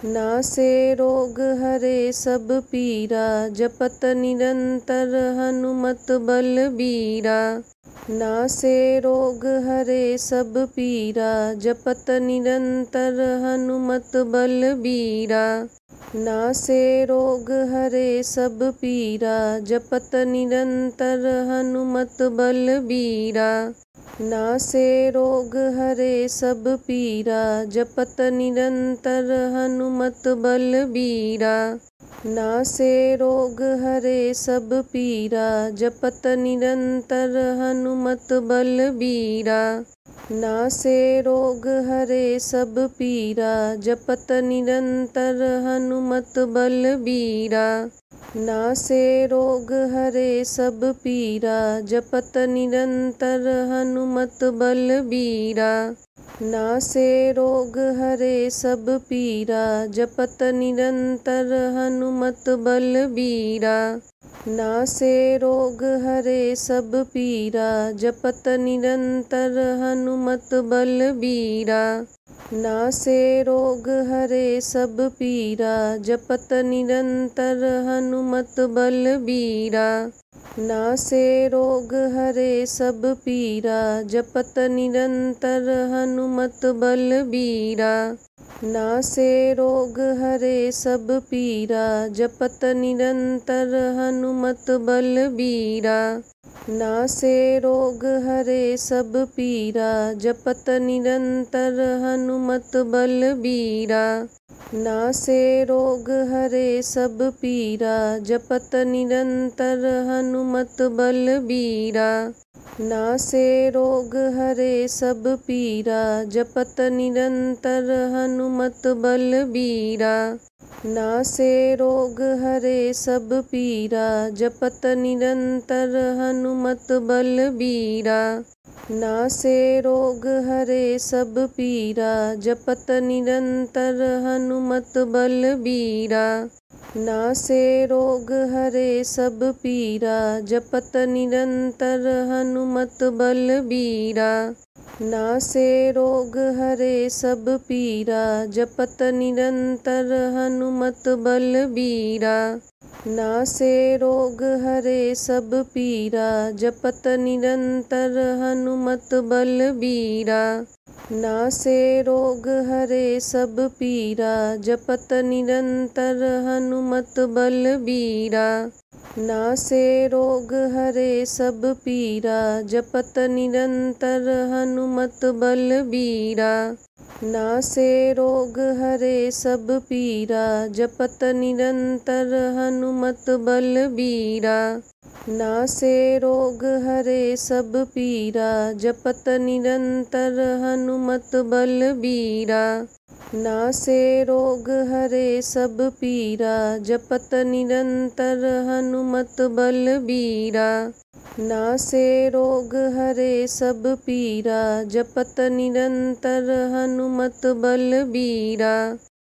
नासे रोग हरे सब पीरा जपत निरंतर हनुमत बलबीरा। नासे रोग हरे सब पीरा जपत निरंतर हनुमत बलबीरा। नासे रोग हरे सब पीरा जपत निरंतर हनुमत बलबीरा। नासे रोग हरे सब पीरा जपत निरंतर हनुमत बलबीरा। नासे रोग हरे सब पीरा जपत निरंतर हनुमत बलबीरा। नासे रोग हरे सब पीरा जपत निरंतर हनुमत बलबीरा। नासे रोग हरे सब पीरा जपत निरंतर हनुमत बलबीरा। नासे रोग हरे सब पीरा जपत निरंतर हनुमत बलबीरा। नासे रोग हरे सब पीरा जपत निरंतर हनुमत बलबीरा। नासे रोग हरे सब पीरा जपत निरंतर हनुमत बलबीरा। नासे रोग हरे सब पीरा जपत निरंतर हनुमत बलबीरा। नासे रोग हरे सब पीरा जपत निरंतर हनुमत बलबीरा। नासे रोग हरे सब पीरा जपत निरंतर हनुमत बलबीरा। नासे रोग हरे सब पीरा जपत निरंतर हनुमत बलबीरा। नासे रोग हरे सब पीरा जपत निरंतर हनुमत बलबीरा। नासे रोग हरे सब पीरा जपत निरंतर हनुमत बलबीरा। नासे रोग हरे सब पीरा जपत निरंतर हनुमत बलबीरा। नासे रोग हरे सब पीरा जपत निरंतर हनुमत बलबीरा। नासे रोग हरे सब पीरा जपत निरंतर हनुमत बलबीरा। नासे रोग हरे सब पीरा जपत निरंतर हनुमत बलबीरा। नासे रोग हरे सब पीरा जपत निरंतर हनुमत बलबीरा। नासे रोग हरे सब पीरा जपत निरंतर हनुमत बलबीरा। नासे रोग हरे सब पीरा जपत निरंतर हनुमत बलबीरा। नासे रोग हरे सब पीरा जपत निरंतर हनुमत बलबीरा। नासे रोग हरे सब पीरा जपत निरंतर हनुमत बलबीरा।